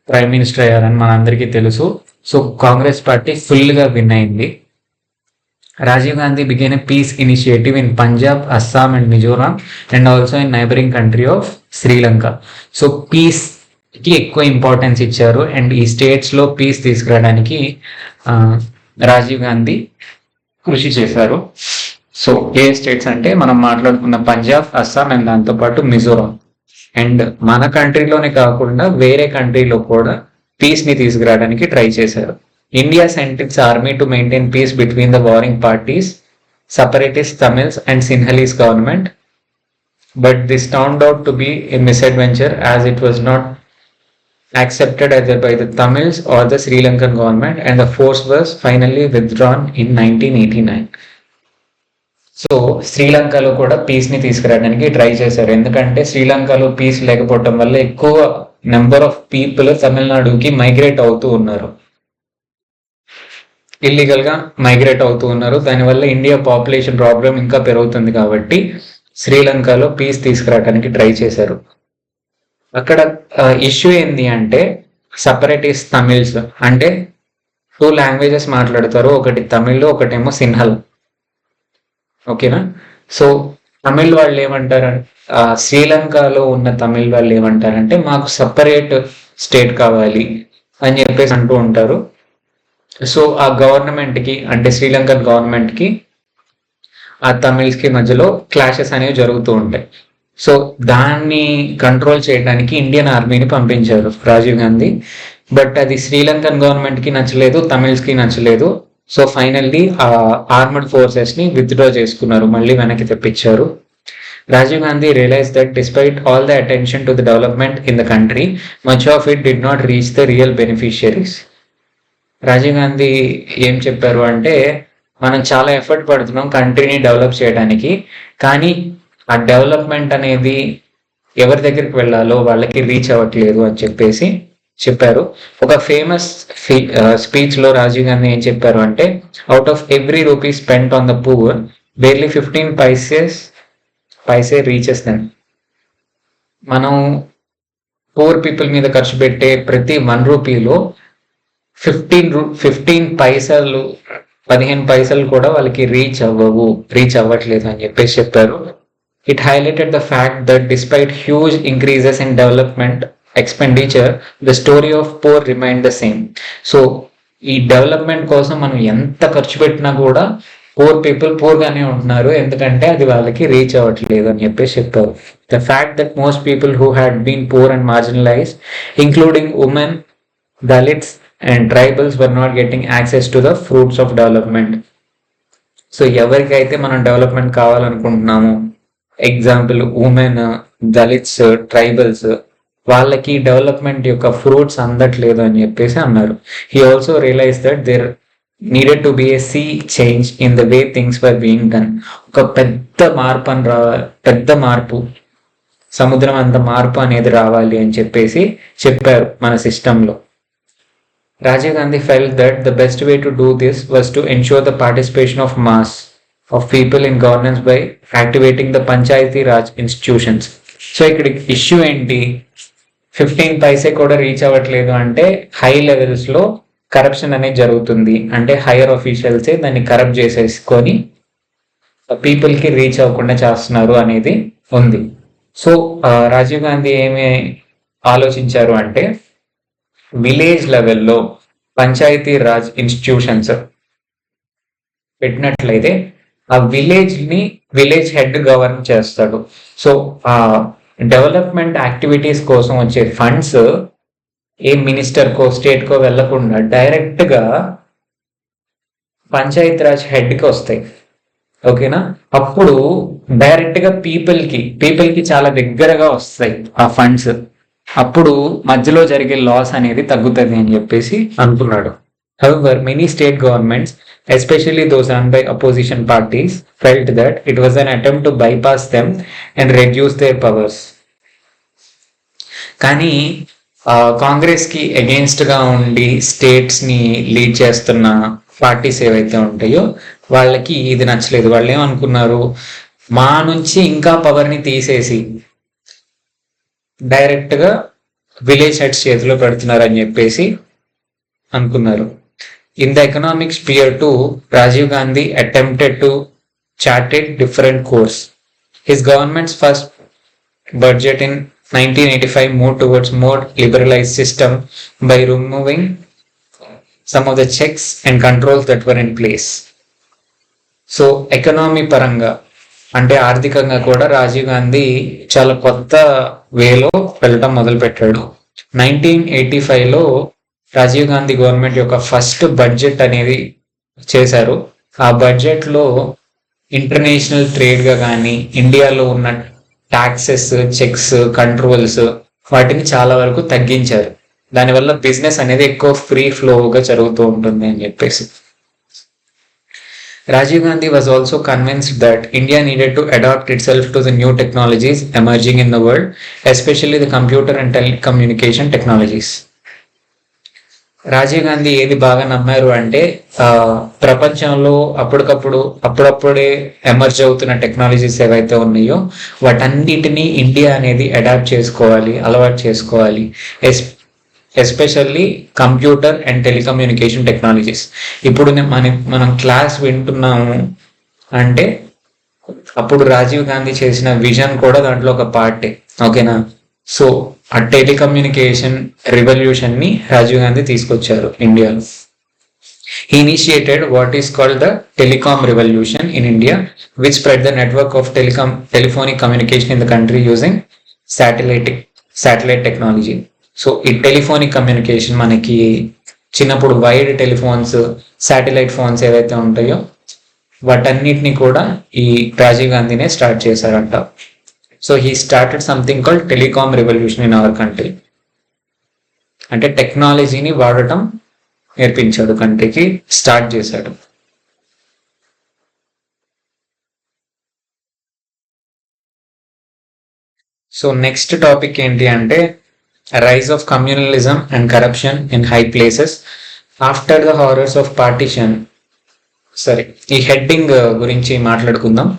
ప్రైమ్ మినిస్టర్ అయ్యారని మనందరికీ తెలుసు. సో కాంగ్రెస్ పార్టీ ఫుల్గా విన్ అయింది. Rajiv Gandhi began a piece initiative in Punjab, Assam and Mizoram and also in neighbouring country of Sri Lanka. So peace కి ఎక్కువ ఇంపార్టెన్స్ ఇచ్చారు అండ్ ఈ స్టేట్స్ లో పీస్ తీసుకురావడానికి రాజీవ్ గాంధీ కృషి చేశారు. సో ఏ స్టేట్స్ అంటే మనం మాట్లాడుకున్న పంజాబ్, అస్సాం అండ్ దాంతోపాటు మిజోరాం. అండ్ మన కంట్రీలోనే కాకుండా వేరే కంట్రీలో కూడా పీస్ ని తీసుకురావడానికి ట్రై చేశారు. India sent its army to maintain peace between the warring parties, separatist Tamils and Sinhalese government. But this turned out to be a misadventure as it was not accepted either by the Tamils or the Sri Lankan government, and the force was finally withdrawn in 1989. So శ్రీలంకలో కూడా piece ని తీసుకురావడానికి try చేశారు. ఎందుకంటే శ్రీలంకలో piece లేకపోవటం వల్ల ఎక్కువ నెంబర్ ఆఫ్ పీపుల్ తమిళనాడుకి మైగ్రేట్ అవుతూ ఉన్నారు, ఇల్లీగల్ గా మైగ్రేట్ అవుతూ ఉన్నారు. దానివల్ల ఇండియా పాపులేషన్ ప్రాబ్లం ఇంకా పెరుగుతుంది కాబట్టి శ్రీలంకలో పీస్ తీసుకురావడానికి ట్రై చేశారు. అక్కడ ఇష్యూ ఏంది అంటే సపరేటిస్ట్ తమిళ్స్, అంటే 2 లాంగ్వేజెస్ మాట్లాడతారు, ఒకటి తమిళ్ ఒకటేమో సిన్హల్. ఓకేనా? సో తమిళ్ వాళ్ళు ఏమంటారు, శ్రీలంకలో ఉన్న తమిళ్ వాళ్ళు ఏమంటారంటే మాకు సపరేట్ స్టేట్ కావాలి అని చెప్పేసి అంటూ ఉంటారు. సో ఆ గవర్నమెంట్ కి, అంటే శ్రీలంకన్ గవర్నమెంట్ కి ఆ తమిళ్స్ కి మధ్యలో క్లాషెస్ అనేవి జరుగుతూ ఉంటాయి. సో దాన్ని కంట్రోల్ చేయడానికి ఇండియన్ ఆర్మీని పంపించారు రాజీవ్ గాంధీ. బట్ అది శ్రీలంకన్ గవర్నమెంట్ కి నచ్చలేదు, తమిళ్స్ కి నచ్చలేదు. సో ఫైనల్లీ ఆ ఆర్మడ్ ఫోర్సెస్ ని విత్డ్రా చేసుకున్నారు, మళ్ళీ వెనక్కి తెప్పించారు. Rajiv Gandhi realise that despite all the attention to the development in the country, much of it did not reach the real beneficiaries. Rajiv Gandhi ఏం చెప్పారు అంటే మనం చాలా ఎఫర్ట్ పడుతున్నాం కంట్రీని డెవలప్ చేయడానికి, కానీ ఆ డెవలప్మెంట్ అనేది ఎవరి దగ్గరికి వెళ్ళాలో వాళ్ళకి రీచ్ అవ్వట్లేదు అని చెప్పేసి చెప్పారు. ఒక ఫేమస్ స్పీచ్ లో రాజీవ్ గాంధీ ఏం చెప్పారు అంటే out of every rupee spent on the poor barely 15 paise reaches them. మనం పూర్ పీపుల్ మీద ఖర్చు పెట్టే ప్రతి 1 రూపీలో 15 పైసలు 15 పైసలు కూడా వాళ్ళకి రీచ్ అవ్వట్లేదు అని చెప్పేసి చెప్పారు. It highlighted the fact that despite huge increases in development expenditure, the story of poor remained the same. So, ఈ డెవలప్మెంట్ కోసం మనం ఎంత ఖర్చు పెట్టినా కూడా పూర్ పీపుల్ పూర్ గానే ఉంటున్నారు, ఎందుకంటే అది వాళ్ళకి రీచ్ అవ్వట్లేదు అని చెప్పేసి చెప్పారు. The fact that most people who had been poor and marginalised, including women, Dalits and tribals, were not getting access to the fruits of development. So ఎవరికైతే మనం డెవలప్మెంట్ కావాలనుకుంటున్నాము, ఎగ్జాంపుల్ ఉమెన్, దళిత్స్, ట్రైబల్స్, వాళ్ళకి డెవలప్మెంట్ యొక్క fruits అందట్లేదు అని చెప్పేసి అన్నారు. He also realise that there needed to be a sea change in the way things were being done. ఒక పెద్ద మార్పు, సముద్రం అంత మార్పు అనేది రావాలి అని చెప్పేసి చెప్పారు మన సిస్టంలో. Rajiv Gandhi felt that the best way to do this was to ensure the participation of mass of people in governance by activating the Panchayati Raj institutions. So ఇక్కడ ఇష్యూ ఏంటి, 15 పైసే కూడా రీచ్ అవ్వట్లేదు అంటే హై లెవెల్స్ లో corruption అనేది జరుగుతుంది, అంటే hire ఆఫీషియల్సే దాన్ని కరప్ట్ చేసేసుకొని పీపుల్ కి రీచ్ అవ్వకుండా చేస్తున్నారు అనేది ఉంది. సో రాజీవ్ గాంధీ ఏమి ఆలోచించారు అంటే విలేజ్ లెవెల్లో పంచాయతీ రాజ్ ఇన్స్టిట్యూషన్స్ పెట్టినట్లయితే ఆ విలేజ్ హెడ్ గవర్న్ చేస్తాడు. సో ఆ డెవలప్మెంట్ యాక్టివిటీస్ కోసం వచ్చే ఫండ్స్ ఏ మినిస్టర్కో స్టేట్కో వెళ్లకుండా డైరెక్ట్గా పంచాయత్ రాజ్ హెడ్కి వస్తాయి. ఓకేనా? అప్పుడు డైరెక్ట్గా పీపుల్కి చాలా దగ్గరగా వస్తాయి ఆ ఫండ్స్. అప్పుడు మధ్యలో జరిగే లాస్ అనేది తగ్గుతుంది అని చెప్పేసి అనుకున్నాడు. However, many state governments, especially those run by opposition parties, felt that it was an attempt to bypass them and reduce their powers. కానీ కాంగ్రెస్ కి అగేన్స్ట్ గా ఉండి స్టేట్స్ ని లీడ్ చేస్తున్న పార్టీస్ ఏవైతే ఉంటాయో వాళ్ళకి ఇది నచ్చలేదు. వాళ్ళు ఏమనుకున్నారు, మా నుంచి ఇంకా పవర్ ని తీసేసి డైరెక్ట్ గా విలేజ్ హెడ్స్ చేతిలో పెడుతున్నారు అని చెప్పేసి అనుకున్నారు. In the economic sphere too, Rajiv Gandhi attempted to chart a different course. His government's first budget in 1985 moved towards more liberalized system by removing some of the checks and controls that were in place. So, economy paranga అంటే ఆర్థికంగా కూడా రాజీవ్ గాంధీ చాలా కొత్త వేలో వెళ్ళటం మొదలు పెట్టాడు. 1985లో Rajiv Gandhi government యొక్క ఫస్ట్ బడ్జెట్ అనేది చేశారు. ఆ బడ్జెట్ లో ఇంటర్నేషనల్ ట్రేడ్ గా కానీ ఇండియాలో ఉన్న టాక్సెస్, చెక్స్, కంట్రోల్స్ వాటిని చాలా వరకు తగ్గించారు. దానివల్ల బిజినెస్ అనేది ఎక్కువ ఫ్రీ ఫ్లోగా జరుగుతూ ఉంటుంది అని చెప్పేసి. Rajiv Gandhi was also convinced that India needed to adapt itself to the new technologies emerging in the world, especially the computer and telecommunication technologies. Rajiv Gandhi ఏది బాగా నమ్మారు అంటే ప్రపంచంలో అప్పుడప్పుడే ఎమర్జ్ అవుతున్న టెక్నాలజీస్ ఏవైతే ఉన్నాయో వాటన్నిటిని ఇండియా అనేది అడాప్ట్ చేసుకోవాలి, అలవాటు చేసుకోవాలి. Especially computer and telecommunication technologies. ఇప్పుడు మనం క్లాస్ వింటున్నాము అంటే అప్పుడు రాజీవ్ గాంధీ చేసిన విజన్ కూడా దాంట్లో ఒక పార్టే. ఓకేనా? సో ఆ టెలికమ్యూనికేషన్ రివల్యూషన్ ని రాజీవ్ గాంధీ తీసుకొచ్చారు ఇండియాలో. He initiated what is called the telecom revolution in India, which spread the network of telephonic communication in the country using satellite technology. So ఈ టెలిఫోనిక్ కమ్యూనికేషన్ మనకి చిన్నప్పుడు వైడ్ టెలిఫోన్స్, శాటిలైట్ ఫోన్స్ ఏవైతే ఉంటాయో వాటన్నిటిని కూడా ఈ రాజీవ్ గాంధీనే స్టార్ట్ చేశారంట. So he started something called telecom revolution in our country. అంటే టెక్నాలజీని వాడటం నేర్పించాడు, కంట్రీకి స్టార్ట్ చేశాడు. సో నెక్స్ట్ టాపిక్ ఏంటి అంటే rise of communalism and corruption in high places after the horrors of partition. సరే, ఈ హెడ్డింగ్ గురించి మాట్లాడుకుందాం.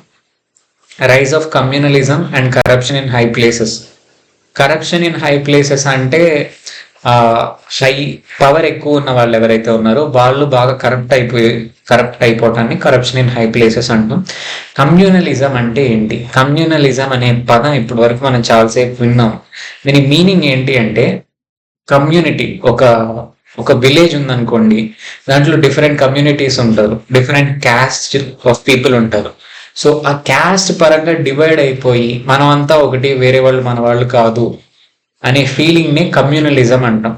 Rise of communalism and corruption in high places. Corruption in high places అంటే హై పవర్ ఎక్కువ ఉన్న వాళ్ళు ఎవరైతే ఉన్నారో వాళ్ళు బాగా కరప్ట్ అయిపోవటాన్ని కరప్షన్ ఇన్ హై ప్లేసెస్ అంటాం. కమ్యూనలిజం అంటే ఏంటి? కమ్యూనలిజం అనే పదం ఇప్పటి వరకు మనం చాలాసేపు విన్నాం. దీని మీనింగ్ ఏంటి అంటే కమ్యూనిటీ, ఒక విలేజ్ ఉందనుకోండి, దాంట్లో డిఫరెంట్ కమ్యూనిటీస్ ఉంటారు, డిఫరెంట్ క్యాస్ట్ ఆఫ్ పీపుల్ ఉంటారు. సో ఆ క్యాస్ట్ పరంగా డివైడ్ అయిపోయి మనం అంతా ఒకటి, వేరే వాళ్ళు మన వాళ్ళు కాదు అనే ఫీలింగ్ ని కమ్యూనలిజం అంటాం.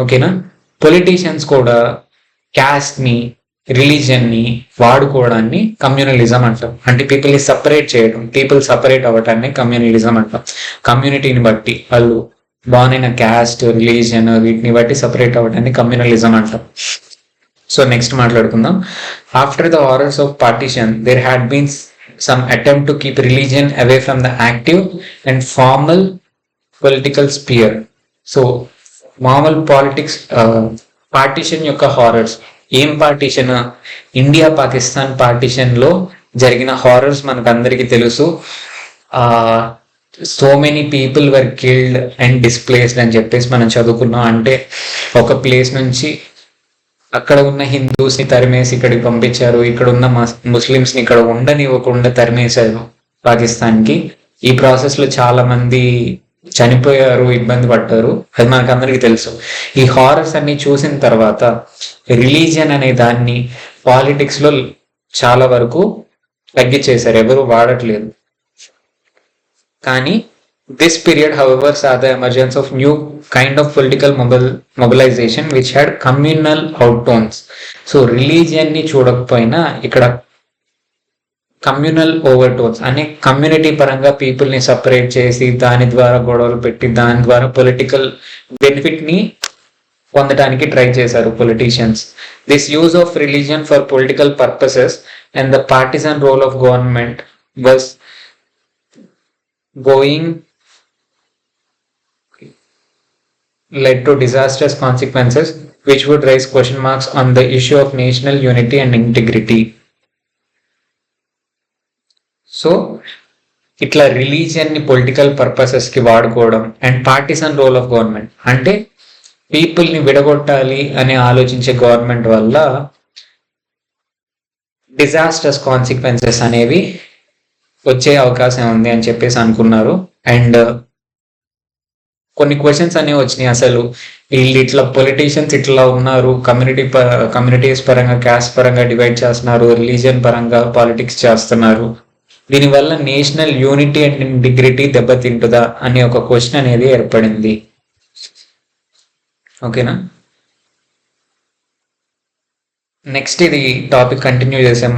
ఓకేనా? పొలిటీషియన్స్ కూడా క్యాస్ట్ ని, రిలీజియన్ ని వాడుకోవడాన్ని కమ్యూనలిజం అంటాం. అంటే పీపుల్ని సపరేట్ చేయడం, పీపుల్ సపరేట్ అవ్వటాన్ని కమ్యూనలిజం అంటాం. కమ్యూనిటీని బట్టి వాళ్ళు బాగునైన క్యాస్ట్, రిలీజియన్ వీటిని బట్టి సపరేట్ అవ్వటాన్ని కమ్యూనలిజం అంటాం. సో నెక్స్ట్ మాట్లాడుకుందాం. After the horrors of partition there had been some attempt to keep religion away from the active and formal political sphere. So మామూలు పాలిటిక్స్ పార్టిషన్ యొక్క హారర్స్. ఏం partition? India Pakistan partition లో జరిగిన horrors మనకు అందరికీ తెలుసు. So many people were killed and displaced అని చెప్పేసి మనం చదువుకున్నాం. అంటే ఒక ప్లేస్ నుంచి అక్కడ ఉన్న హిందూస్ ని తరిమేసి ఇక్కడికి పంపించారు, ఇక్కడ ఉన్న ముస్లిమ్స్ ని ఇక్కడ ఉండనివ్వకుండా తరిమేశారు పాకిస్తాన్ కి. ఈ ప్రాసెస్ లో చాలా మంది చనిపోయారు, ఇబ్బంది పడ్డారు, అది మనకు అందరికీ తెలుసు. ఈ హారర్స్ అన్ని చూసిన తర్వాత రిలీజియన్ అనే దాన్ని పాలిటిక్స్ లో చాలా వరకు తగ్గించేశారు, ఎవరు వాడట్లేదు. కానీ This period, however, saw the emergence of new kind of political mobilization which had communal outtones. So religion ని చూడకపోయినా ఇక్కడ కమ్యూనల్ ఓవర్టోన్స్ అనే కమ్యూనిటీ పరంగా పీపుల్ ని సపరేట్ చేసి దాని ద్వారా గొడవలు పెట్టి దాని ద్వారా పొలిటికల్ బెనిఫిట్ ని పొందడానికి ట్రై చేశారు politicians. This use of religion for political purposes and the partisan role of government was going led to disastrous consequences which would raise question marks on the issue of national unity and integrity. So ఇట్లా religion ని political purposes కి వాడుకోవడం and partisan role of government అంటే people ని విడగొట్టాలి అని ఆలోచించే government వల్ల డిజాస్టర్స్ కాన్సిక్వెన్సెస్ అనేవి వచ్చే అవకాశం ఉంది అని చెప్పేసి అనుకున్నారు. అండ్ కొన్ని క్వశ్చన్స్ అనేవి వచ్చినాయి, అసలు వీళ్ళు ఇట్లా పొలిటీషియన్స్ ఇట్లా ఉన్నారు, కమ్యూనిటీస్ పరంగా క్యాస్ట్ పరంగా డివైడ్ చేస్తున్నారు, రిలీజియన్ పరంగా పాలిటిక్స్ చేస్తున్నారు, దీనివల్ల నేషనల్ యూనిటీ అండ్ ఇంటిగ్రిటీ దెబ్బతింటుందా అనే ఒక క్వశ్చన్ అనేది ఏర్పడింది. ఓకేనా, నెక్స్ట్ ఇది టాపిక్ కంటిన్యూ చేసే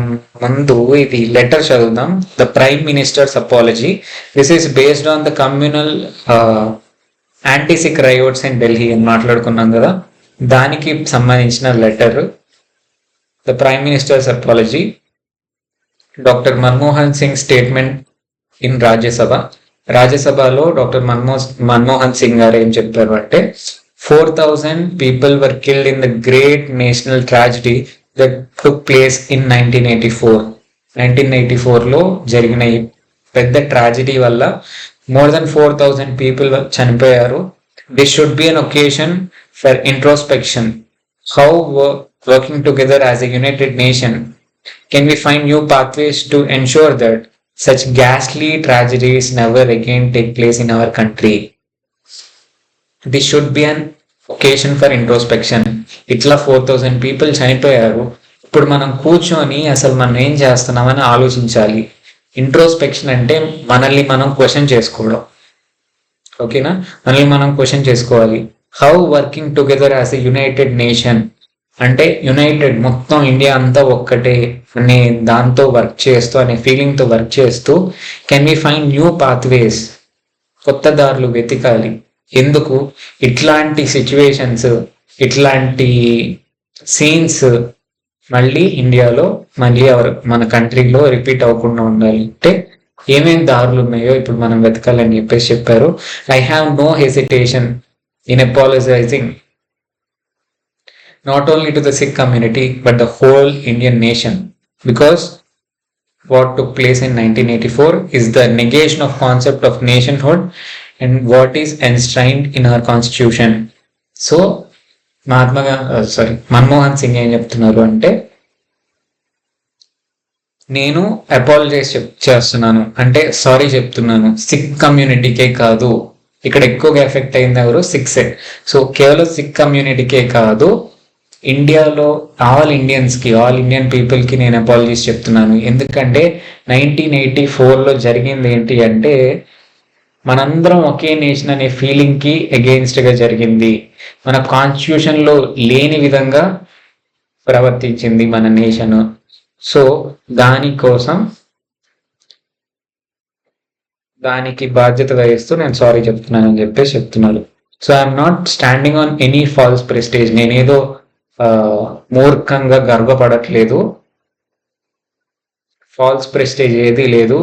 ముందు ఇది లెటర్ చదువుదాం. The prime ministers apology. This is based on the communal యాంటీసిక్ rights in Delhi అని మాట్లాడుకున్నాం కదా, దానికి సంబంధించిన letter. The prime ministers apology. Doctor Manmohan Singh statement in Rajya Sabha. రాజ్యసభలో డాక్టర్ మన్మోహన్ సింగ్ గారు ఏం చెప్పారు అంటే 4,000 people were killed in the great national tragedy that took place in 1984. 1984లో జరిగిన ఈ పెద్ద ట్రాజడీ వల్ల more than 4,000 people చనిపోయారు. This should be an occasion for introspection. How working together as a united nation can we find new pathways to ensure that such ghastly tragedies never again take place in our country. This should be an occasion for introspection. ఇట్లా 4,000 people చనిపోయారు, ఇప్పుడు మనం కూర్చొని అసలు మనం ఏం చేస్తున్నామని ఆలోచించాలి. ఇంట్రోస్పెక్షన్ అంటే మనల్ని మనం క్వశ్చన్ చేసుకోవడం. ఓకేనా, మనల్ని మనం క్వశ్చన్ చేసుకోవాలి. How working together as a United nation అంటే యునైటెడ్ మొత్తం ఇండియా అంతా ఒక్కటే అనే దాంతో వర్క్ చేస్తూ అనే ఫీలింగ్తో వర్క్ చేస్తూ can we find new pathways, కొత్త దారులు వెతకాలి. ఎందుకు ఇట్లాంటి సిచ్యువేషన్స్ ఇట్లాంటి సీన్స్ మళ్ళీ ఇండియాలో మళ్ళీ మన కంట్రీలో రిపీట్ అవ్వకుండా ఉండాలి అంటే ఏమేమి దారులు ఉన్నాయో ఇప్పుడు మనం వెతకాలని చెప్పేసి చెప్పారు. I have no hesitation in apologising not only to the Sikh community but the whole Indian nation, because what took place in 1984 is the negation of concept of nationhood and what is enshrined in our constitution. So Manmohan Singh ఏం చెప్తున్నారు అంటే నేను apologise చేస్తున్నాను అంటే sorry చెప్తున్నాను sick కమ్యూనిటీకే కాదు, ఇక్కడ ఎక్కువగా ఎఫెక్ట్ అయింది ఎవరు సిక్సే. సో కేవలం సిక్ కమ్యూనిటీకే కాదు, ఇండియాలో ఆల్ ఇండియన్స్కి ఆల్ ఇండియన్ పీపుల్కి నేను అపాలజీస్ చెప్తున్నాను. ఎందుకంటే 1984లో జరిగింది ఏంటి అంటే మనందరం ఒకే నేషన్ అనే ఫీలింగ్కి అగెయిన్స్ట్గా జరిగింది. మన కాన్స్టిట్యూషన్లో లేని విధంగా ప్రవర్తించింది మన నేషన్. సో దానికి బాధ్యత వహిస్తూ నేను సారీ చెప్తున్నాను అని చెప్పేసి చెప్తున్నారు. So I'm not standing on any false prestige, నేనేదో మూర్ఖంగా గర్వపడట్లేదు, ఫాల్స్ ప్రెస్టేజ్ ఏది లేదు.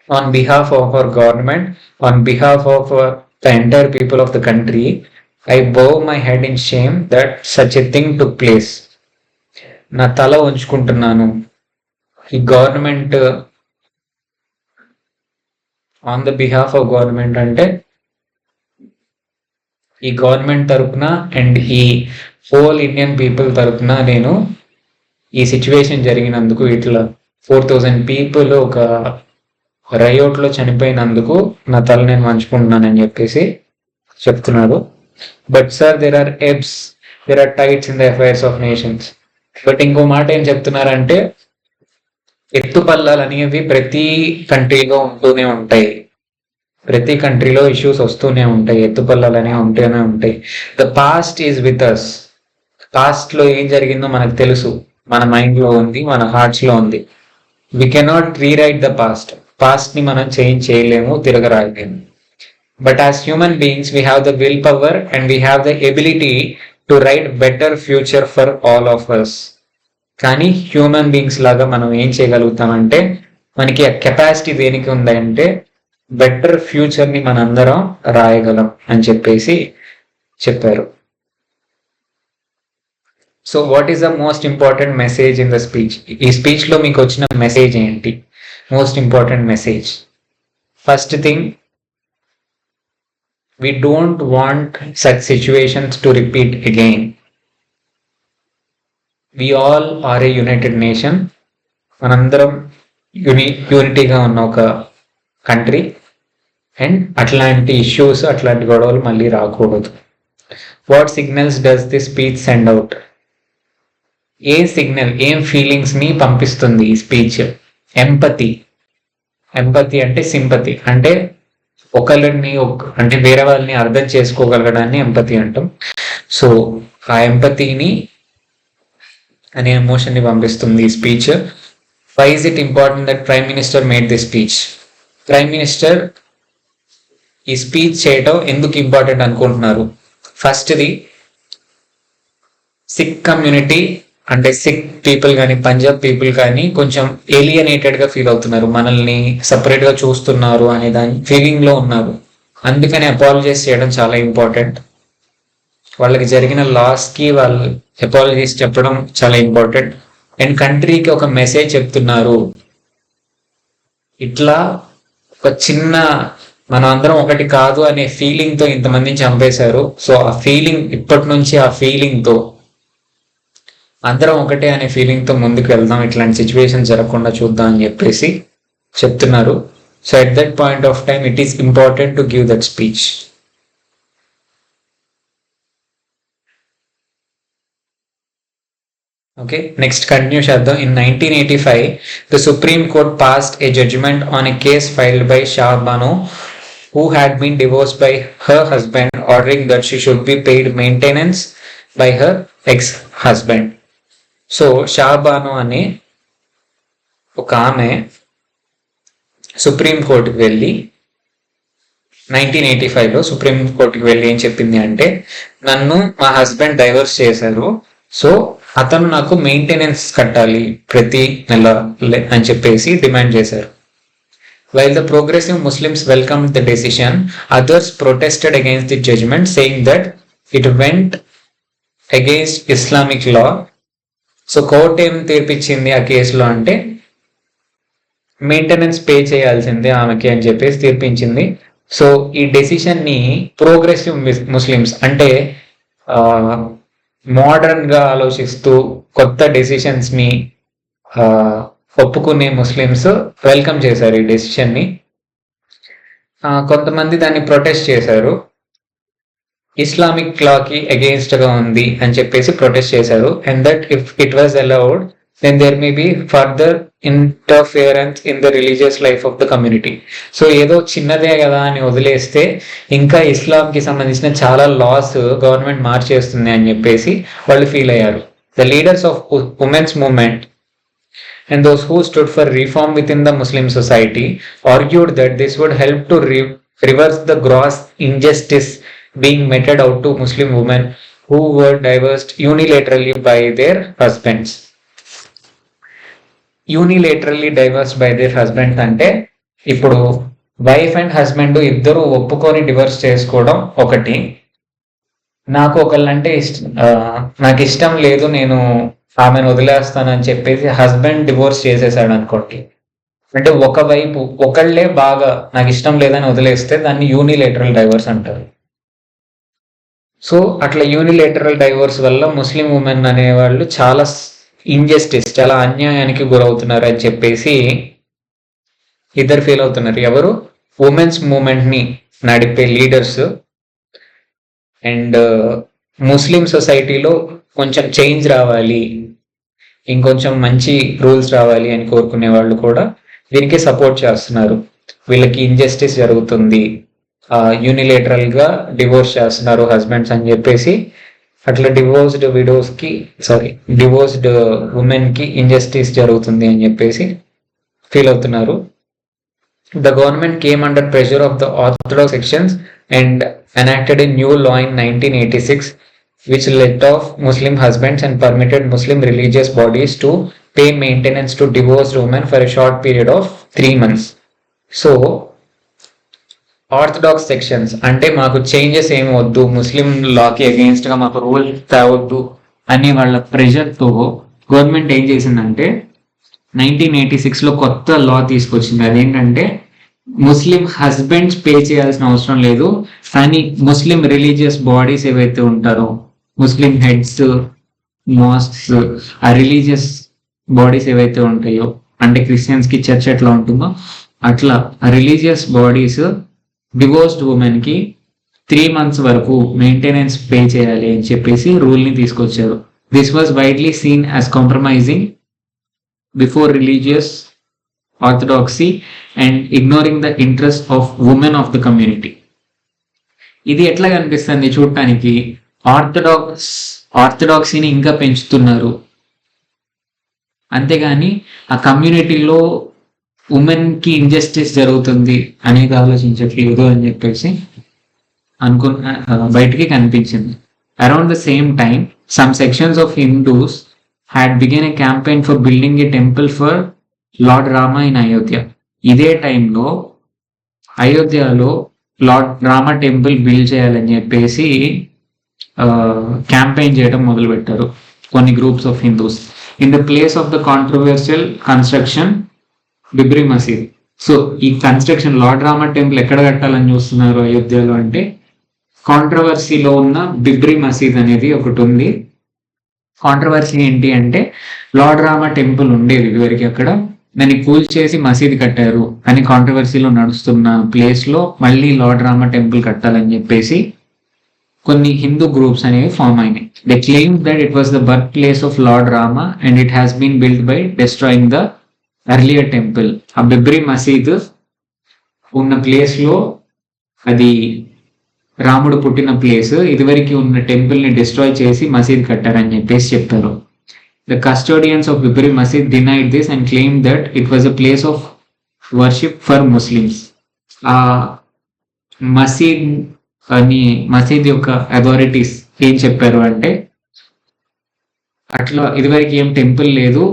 On behalf of our government, on behalf of the entire people of the country, I bow my head in shame that such a thing took place. నా తల ఉంచుకుంటున్నాను. ఈ government on the behalf of government అంటే ఈ government తరపున and ఈ whole Indian people తరపున నేను ఈ సిచ్యువేషన్ జరిగినందుకు ఇట్లా 4,000 people ఒక రైయోట్లో చనిపోయినందుకు నా తల నేను వంచుకుంటున్నానని చెప్పేసి చెప్తున్నారు. But sir there are ebbs, there are tides in the affairs of nations. But ఇంకో మాట ఏం చెప్తున్నారంటే ఎత్తుపల్లాలు అనేవి ప్రతి కంట్రీలో ఉంటూనే ఉంటాయి. ప్రతి కంట్రీలో ఇష్యూస్ వస్తూనే ఉంటాయి, ఎత్తుపల్లాలనే ఉంటూనే ఉంటాయి. The past is with us. Past లో ఏం జరిగిందో మనకు తెలుసు, మన మైండ్ లో ఉంది, మన హార్ట్స్ లో ఉంది. We cannot rewrite the past. Past ని మనం చేంజ్ చేయలేము, తిరగరాయలేము. But as human beings we have the will power and we have the ability to write better future for all of us. కానీ హ్యూమన్ బీయింగ్స్ లాగా మనం ఏం చేయగలుగుతామంటే, మనకి ఆ కెపాసిటీ దేనికి ఉందంటే బెటర్ ఫ్యూచర్ ని మనందరం రాయగలం అని చెప్పేసి చెప్పారు. So what is the most important message in the speech? ఈ స్పీచ్ లో మీకు వచ్చిన మెసేజ్ ఏంటి? Most important message, first thing, we don't want such situations to repeat again. We all are a united nation. మనందరం యూనిటీగా ఉన్న ఒక country, and అట్లాంటి issues, అట్లాంటి గొడవలు మళ్ళీ రాకూడదు. What signals does this speech send out? A signal, ఏం feelings ని పంపిస్తుంది ఈ స్పీచ్? ఎంపతి. ఎంపతి అంటే సింపతి, అంటే ఒకళ్ళని అంటే వేరే వాళ్ళని అర్థం చేసుకోగలగడాన్ని ఎంపతి అంటాం. సో ఆ ఎంపతిని అనే ఎమోషన్ ని పంపిస్తుంది ఈ speech. Why is it important that prime minister made this speech? Prime minister ఈ స్పీచ్ చేయడం ఎందుకు ఇంపార్టెంట్ అనుకుంటున్నారు? ఫస్ట్ది, సిక్ కమ్యూనిటీ అంటే సిక్ పీపుల్ కానీ పంజాబ్ పీపుల్ కానీ కొంచెం ఏలియనేటెడ్ గా ఫీల్ అవుతున్నారు, మనల్ని సపరేట్ గా చూస్తున్నారు అనే దాని ఫీలింగ్ లో ఉన్నారు. అందుకని అపాలజైజ్ చేయడం చాలా ఇంపార్టెంట్. వాళ్ళకి జరిగిన లాస్ కి వాళ్ళు అపాలజైజ్ చెప్పడం చాలా ఇంపార్టెంట్. అండ్ కంట్రీకి ఒక మెసేజ్ చెప్తున్నారు, ఇట్లా ఒక చిన్న మనం అందరం ఒకటి కాదు అనే ఫీలింగ్ తో ఇంతమందిని చంపేశారు. సో ఆ ఫీలింగ్, ఇప్పటి నుంచి ఆ ఫీలింగ్ తో అందరం ఒకటే అనే ఫీలింగ్ తో ముందుకు వెళ్దాం, ఇట్లాంటి సిచ్యువేషన్ జరగకుండా చూద్దాం అని చెప్పేసి చెప్తున్నారు. So at that point of time it is important to give that speech. Okay, next continue చేద్దాం. In 1985 the Supreme Court passed a judgment on a case filed by Shah Bano, who had been divorced by her husband, ordering that she should be paid maintenance by her ex-husband. So Shah Bano అనే ఒక ఆమె supreme కోర్టుకి వెళ్ళి 1985లో supreme కోర్టుకి వెళ్ళి ఏం చెప్పింది అంటే, నన్ను మా హస్బెండ్ డైవర్స్ చేశారు, సో అతను నాకు మెయింటెనెన్స్ కట్టాలి ప్రతి నెల అని చెప్పేసి డిమాండ్ చేశారు. While the progressive Muslims welcomed the decision, others protested against the judgment, saying that it went against Islamic law. So court ఏం తీర్పిచ్చింది ఆ కేసులో అంటే, మెయింటెనెన్స్ పే చేయాల్సిందే ఆమెకి అని చెప్పేసి తీర్పించింది. సో ఈ డెసిషన్ ని ప్రోగ్రెసివ్ ముస్లిమ్స్ అంటే మోడర్న్ గా ఆలోచిస్తూ కొత్త డెసిషన్స్ ని ఒప్పుకునే ముస్లిమ్స్ వెల్కమ్ చేశారు ఈ డెసిషన్ ని. కొంతమంది దాన్ని ప్రొటెస్ట్ చేశారు, ఇస్లామిక్ లాకి అగేన్స్ట్ గా ఉంది అని చెప్పేసి ప్రొటెస్ట్ చేశారు. And that if it was allowed then there may be further interference in the religious life of the community. So ఏదో చిన్నదే కదా అని వదిలేస్తే ఇంకా ఇస్లాం కి సంబంధించిన చాలా లాస్ గవర్నమెంట్ మార్చేస్తుంది అని చెప్పేసి వాళ్ళు ఫీల్ అయ్యారు. The leaders of women's movement and those who stood for reform within the Muslim society argued that this would help to reverse the gross injustice being meted out to Muslim women who were divorced unilaterally by their husbands. Unilaterally divorced by their husbands అంటే ఇప్పుడు wife and husband ఇద్దరు ఒప్పుకొని divorce చేసుకోవడం ఒకటి, నాకు ఒకళ్ళంటే నాకు ఇష్టం లేదు, నేను ఆమెను వదిలేస్తానని చెప్పేసి హస్బెండ్ డివోర్స్ చేసేసాడు అనుకోండి, అంటే ఒకవైపు ఒకళ్ళే బాగా నాకు ఇష్టం లేదని వదిలేస్తే దాన్ని యూనిలేటరల్ డైవర్స్ అంటారు. సో అట్లా యూనిలేటరల్ డైవర్స్ వల్ల ముస్లిం ఉమెన్ అనేవాళ్ళు చాలా ఇంజస్టిస్, చాలా అన్యాయానికి గురవుతున్నారు అని చెప్పేసి ఇద్దరు ఫీల్ అవుతున్నారు. ఎవరు? ఉమెన్స్ మూవ్మెంట్ ని నడిపే లీడర్స్ అండ్ ముస్లిం సొసైటీలో కొంచెం చేంజ్ రావాలి, ఇంకొంచెం మంచి రూల్స్ రావాలి అని కోరుకునే వాళ్ళు కూడా దీనికి సపోర్ట్ చేస్తున్నారు. వీళ్ళకి ఇంజస్టిస్ జరుగుతుంది, యూనిలేటరల్ గా డివోర్స్ చేస్తున్నారు హస్బెండ్స్ అని చెప్పేసి, అట్లా డివోర్స్డ్ ఉమెన్ కి ఇంజస్టిస్ జరుగుతుంది అని చెప్పేసి ఫీల్ అవుతున్నారు. The government came under pressure of the orthodox sections and enacted a new law in 1986 which let off Muslim husbands and permitted Muslim religious bodies to pay maintenance to divorced women for a short period of 3 months. So orthodox sections అంటే మాకు changes ఏమి వద్దు, ముస్లిం లాకి against గా మాకు rule తేవద్దు అని వాళ్ళ ప్రెషర్తో government ఏం చేసిందంటే 1986 లో కొత్త లా తీసుకొచ్చింది. అదేంటంటే ముస్లిం హస్బెండ్స్ పే చేయాల్సిన అవసరం లేదు, కానీ ముస్లిం రిలీజియస్ బాడీస్ ఏవైతే ఉంటారో, ముస్లిం హెడ్స్, మాస్క్స్, ఆ రిలీజియస్ బాడీస్ ఏవైతే ఉంటాయో, అంటే క్రిస్టియన్స్ కి చర్చ్ ఎట్లా ఉంటుందో అట్లా ఆ రిలీజియస్ బాడీస్ డివోర్స్డ్ ఉమెన్ కి 3 months వరకు మెయింటెనెన్స్ పే చేయాలి అని చెప్పేసి రూల్ ని తీసుకొచ్చారు. This was widely seen as compromising before religious orthodoxy and ignoring the interest of women of the community. ఇది ఎట్లా కనిపిస్తుంది చూడటానికి, ఆర్థడాక్సీని ఇంకా పెంచుతున్నారు, అంతేగాని ఆ కమ్యూనిటీలో ఉమెన్ కి ఇంజస్టిస్ జరుగుతుంది అనేది ఆలోచించట్లేదు అని చెప్పేసి బయటికి కనిపించింది. Around the same time some sections of Hindus had begin A campaign for building A temple for lord Rama in Ayodhya. ఇదే టైంలో అయోధ్యలో లార్డ్ రామ టెంపుల్ బిల్డ్ చేయాలని చెప్పేసి క్యాంపెయిన్ చేయడం మొదలు పెట్టారు కొన్ని groups of Hindus in the place of the controversial construction Babri Masjid. So ఈ కన్స్ట్రక్షన్ లార్డ్ రామ టెంపుల్ ఎక్కడ కట్టాలని చూస్తున్నారు అయోధ్యలో అంటే, కాంట్రవర్సీలో ఉన్న బిబ్రీ మసీద్ అనేది ఒకటి ఉంది. కాంట్రవర్సీ ఏంటి అంటే, లార్డ్ రామ టెంపుల్ ఉండేది ఇదివరకు అక్కడ, దాన్ని కూల్ చేసి మసీద్ కట్టారు అని కాంట్రవర్సీలో నడుస్తున్న ప్లేస్ లో మళ్ళీ లార్డ్ రామ టెంపుల్ కట్టాలని చెప్పేసి కొన్ని హిందూ గ్రూప్స్ అనేవి ఫామ్ అయినాయి. They claim that it was the birth place of lord Rama and it has been build by destroying the earlier temple. ఆ బిబ్రీ మసీద్ ఉన్న ప్లేస్ లో అది రాముడు పుట్టిన ప్లేస్, ఇదివరకు ఉన్న టెంపుల్ ని డిస్ట్రాయ్ చేసి మసీద్ కట్టారని చెప్పేసి చెప్పారు. ద కస్టోడియన్స్ ఆఫ్ బిబ్రీ మసీద్ denied this and claim that it was a place of worship for Muslims. ఆ మసీద్ యొక్క అథారిటీస్ ఏం చెప్పారు అంటే, అట్లా ఇదివరకు ఏం టెంపుల్ లేదు,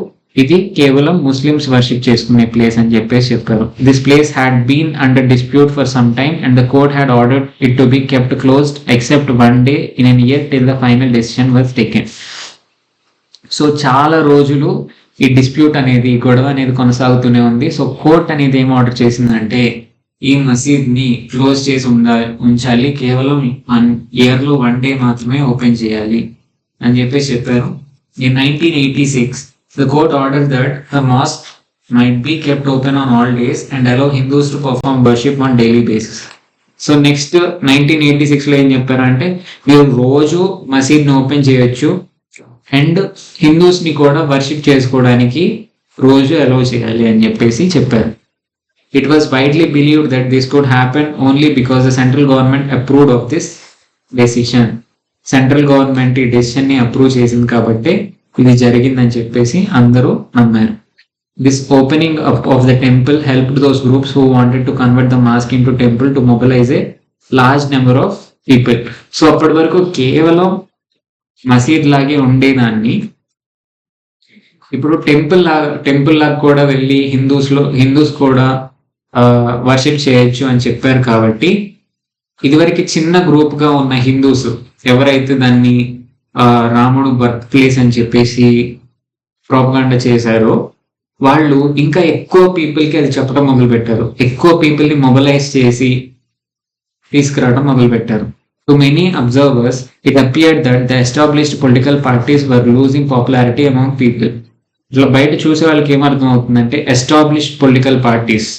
ఇది కేవలం ముస్లిమ్స్ వర్షిప్ చేసుకునే ప్లేస్ అని చెప్పేసి చెప్పారు. This place had been under dispute for some time and the court had ordered it to be kept closed except 1 day in an year till the final decision was taken. So చాలా రోజులు ఈ dispute అనేది, గొడవ అనేది కొనసాగుతూనే ఉంది. So court అనేది ఏం ఆర్డర్ చేసిందంటే, ఈ మసీద్ ని క్లోజ్ చేసి ఉంచాలి, కేవలం ఇయర్ లో 1 day మాత్రమే ఓపెన్ చేయాలి అని చెప్పేసి చెప్పారు. In 1986, the court ordered that the mosque might be kept open on all days and allow Hindus to perform worship on daily basis. So next 1986 లో ఏం చెప్పారంటే, మీరు రోజు మసీద్ ని ఓపెన్ చేయొచ్చు అండ్ హిందూస్ ని కూడా వర్షిప్ చేసుకోవడానికి రోజు అలౌ చేయాలి అని చెప్పేసి చెప్పారు. It was widely believed that this could happen only because the central government approved of this decision. Central government ఈ డెసిషన్ ని అప్రూవ్ చేసింది కాబట్టి ఇది జరిగిందని చెప్పేసి అందరూ నమ్మారు. This opening up of the temple helped those groups who wanted to convert the mosque in to temple to mobilise a large number of people. So అప్పటి వరకు కేవలం మసీద్ లాగే ఉండేదాన్ని ఇప్పుడు టెంపుల్ లాగా కూడా వెళ్ళి హిందూస్ కూడా వర్షిప్ చేయొచ్చు అని చెప్పారు. కాబట్టి ఇదివరకు చిన్న గ్రూప్ గా ఉన్న హిందూస్ ఎవరైతే దాన్ని రాముడు బర్త్ ప్లేస్ అని చెప్పేసి ప్రోపగాండా చేశారో, వాళ్ళు ఇంకా ఎక్కువ పీపుల్ కి అది చెప్పడం మొదలు పెట్టారు. ఎక్కువ పీపుల్ ని మొబిలైజ్ చేసి తీసుకురావడం మొదలు పెట్టారు. To many observers it appeared that the established political parties were losing popularity among people. ఇట్లా బయట చూసే వాళ్ళకి ఏమర్థం అవుతుందంటే, ఎస్టాబ్లిష్డ్ పొలిటికల్ పార్టీస్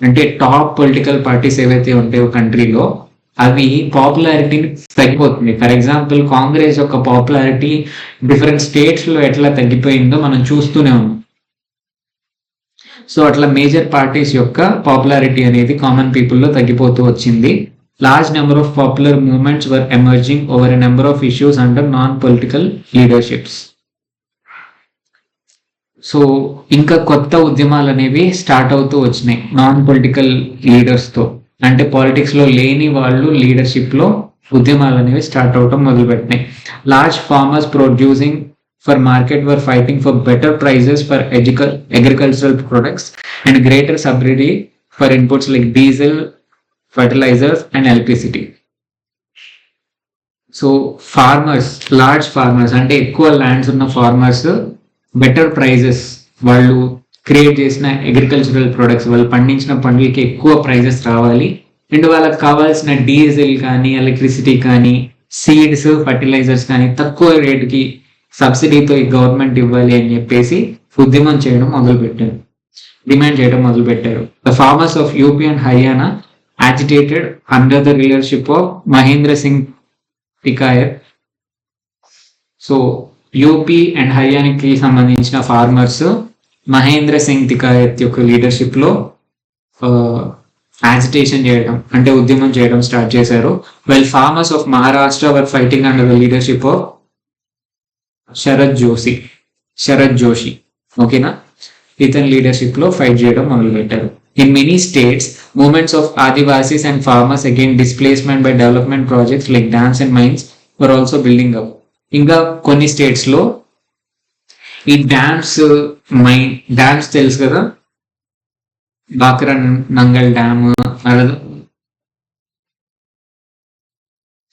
అంటే టాప్ పొలిటికల్ పార్టీస్ ఏవైతే ఉంటాయో కంట్రీలో, అవి పాపులారిటీని తగ్గిపోతుంది. ఫర్ ఎగ్జాంపుల్ కాంగ్రెస్ యొక్క పాపులారిటీ డిఫరెంట్ స్టేట్స్ లో ఎట్లా తగ్గిపోయిందో మనం చూస్తూనే ఉన్నాం. సో అట్లా మేజర్ పార్టీస్ యొక్క పాపులారిటీ అనేది కామన్ పీపుల్లో తగ్గిపోతూ వచ్చింది. Large number of popular movements were emerging over a number of issues under non political leaderships. So ఇంకా కొత్త ఉద్యమాలు అనేవి స్టార్ట్ అవుతూ వచ్చినాయి నాన్ పొలిటికల్ లీడర్స్తో. అంటే పాలిటిక్స్లో లేని వాళ్ళు లీడర్షిప్లో ఉద్యమాలు అనేవి స్టార్ట్ అవటం మొదలుపెట్టినాయి. Large farmers producing for market were fighting for better prices for agricultural products and greater subsidy for inputs like diesel, fertilizers and electricity. So farmers, large farmers అంటే ఎక్కువ ల్యాండ్స్ ఉన్న ఫార్మర్స్ బెటర్ ప్రైజెస్, వాళ్ళు create చేసిన agricultural products, వాళ్ళు పండించిన పంటలకి ఎక్కువ prices రావాలి అండ్ వాళ్ళకి కావాల్సిన డీజిల్ కానీ ఎలక్ట్రిసిటీ కానీ సీడ్స్, ఫర్టిలైజర్స్ కానీ తక్కువ రేటుకి సబ్సిడీతో ఈ గవర్నమెంట్ ఇవ్వాలి అని చెప్పేసి ఉద్యమం చేయడం మొదలుపెట్టారు, డిమాండ్ చేయడం మొదలుపెట్టారు. The farmers of UP and Haryana agitated under the leadership of Mahendra Singh Tikait. So UP and హర్యానాకి సంబంధించిన ఫార్మర్స్ మహేంద్ర సింగ్ టికాయత్ యొక్క లీడర్షిప్లో యాజిటేషన్ చేయడం అంటే ఉద్యమం చేయడం స్టార్ట్ చేశారు. Well farmers of Maharashtra were fighting under the leadership of Sharad Joshi. ఓకేనా, ఇతని లీడర్షిప్ లో ఫైట్ చేయడం మొదలుపెట్టారు. In many states, movements of Adivasis and farmers against displacement by development projects like dams and mines were also building up. ఇంకా కొన్ని states లో ఈ dams తెలుసు కదా, బాక్రా నంగల్ డ్యామ్,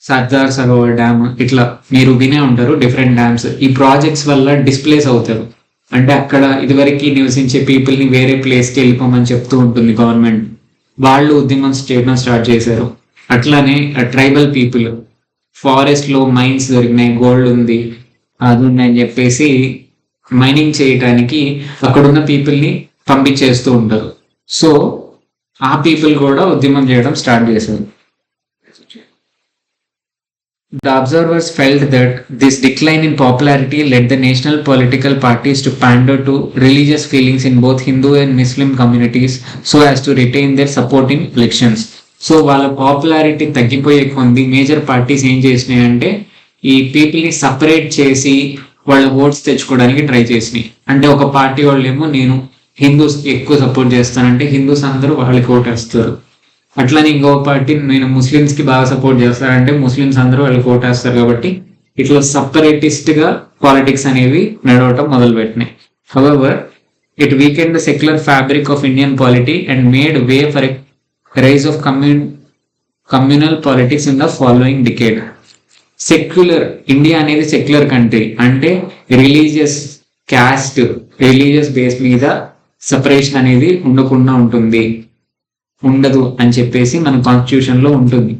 సర్దార్ సరోవర్ డ్యామ్, ఇట్లా మీరు వినే ఉంటారు డిఫరెంట్ డ్యామ్స్. ఈ ప్రాజెక్ట్స్ వల్ల డిస్ప్లేస్ అవుతారు. అంటే అక్కడ ఇదివరకు నివసించే పీపుల్ ని వేరే ప్లేస్కి వెళ్ళిపోమని చెప్తూ ఉంటుంది గవర్నమెంట్. వాళ్ళు ఉద్యమం చేయడం స్టార్ట్ చేశారు. అట్లానే ట్రైబల్ పీపుల్ ఫారెస్ట్ లో మైన్స్ దొరికినాయి, గోల్డ్ ఉంది, అది ఉంది అని చెప్పేసి మైనింగ్ చేయటానికి అక్కడున్న పీపుల్ ని పంపించేస్తూ ఉంటారు. సో ఆ పీపుల్ కూడా ఉద్యమం చేయడం స్టార్ట్ చేశారు. The observers felt that this decline in popularity led the national political parties to pander to religious feelings in both Hindu and Muslim communities so as to retain their support in elections. So వాళ్ళ popularity తగ్గిపోయే కొంది major parties ఏం చేసినాయంటే ఈ పీపుల్ని separate చేసి వాళ్ళ oats తెచ్చుకోవడానికి try చేసినాయి. అంటే ఒక పార్టీ వాళ్ళు ఏమో నేను హిందూస్ ఎక్కువ సపోర్ట్ చేస్తానంటే హిందూస్ అందరూ వాళ్ళకి ఓటేస్తారు. అట్లానే ఇంకో పార్టీ నేను ముస్లిమ్స్ కి బాగా సపోర్ట్ చేస్తానంటే ముస్లిమ్స్ అందరూ వాళ్ళకి ఓటేస్తారు. కాబట్టి ఇట్లా సపరేటిస్ట్ గా పాలిటిక్స్ అనేవి నడవటం మొదలుపెట్టినాయి. However it weakened the secular fabric of Indian polity and made way for a rise of communal politics in the following decade. Secular India అనేది సెక్యులర్ కంట్రీ, అంటే రిలీజియస్ క్యాస్ట్, రిలీజియస్ బేస్ మీద separation అనేది ఉండదు అని చెప్పేసి మన constitution లో ఉంటుంది.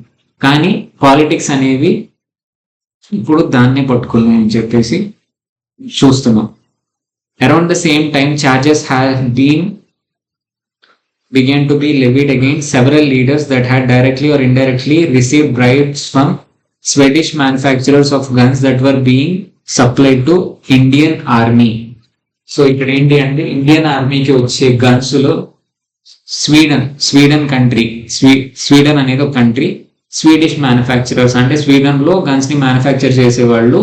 కానీ పాలిటిక్స్ అనేవి ఇప్పుడు దాన్నే పట్టుకున్నాయని చెప్పేసి చూస్తున్నాం. Around the same time charges have began to be levied against several leaders that had directly or indirectly received bribes from Swedish manufacturers of guns that were being supplied to Indian Army. So ఇక్కడ ఏంటి అంటే Indian ఆర్మీకి వచ్చే guns లో Sweden country, Sweden అనేది ఒక country, Swedish manufacturers అంటే Sweden లో గన్స్ ని మ్యానుఫ్యాక్చర్ చేసేవాళ్ళు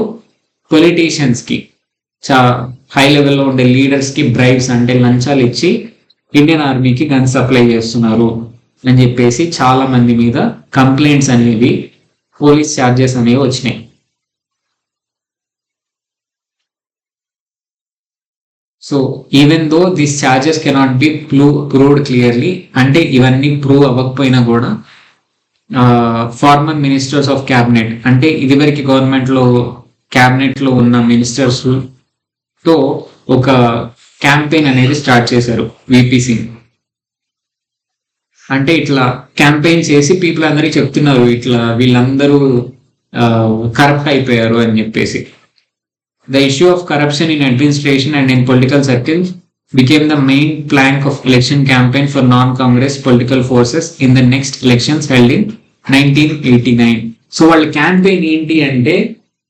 పొలిటీషియన్స్ కి, హై లెవెల్లో ఉండే లీడర్స్ కి బ్రైబ్స్ అంటే లంచాలు ఇచ్చి ఇండియన్ ఆర్మీకి గన్స్ సప్లై చేస్తున్నారు అని చెప్పేసి చాలా మంది మీద కంప్లైంట్స్ అనేవి, పోలీస్ ఛార్జెస్ అనేవి వచ్చినాయి. So even though these charges cannot be proved clearly, అంటే ఇవన్నీ ప్రూవ్ అవ్వకపోయినా కూడా ఫార్మర్ మినిస్టర్స్ ఆఫ్ క్యాబినెట్ అంటే ఇదివరకు గవర్నమెంట్ లో క్యాబినెట్ లో ఉన్న మినిస్టర్స్ తో ఒక క్యాంపెయిన్ అనేది స్టార్ట్ చేశారు విపిసి. అంటే ఇట్లా క్యాంపెయిన్ చేసి పీపుల్ అందరికి చెప్తున్నారు ఇట్లా వీళ్ళందరూ కరప్ట్ అయిపోయారు అని చెప్పేసి. The issue of corruption in administration and in political circles became the main plank of election campaign for non-Congress political forces in the next elections held in 1989. So వాళ్ళ campaign ఏంటి అంటే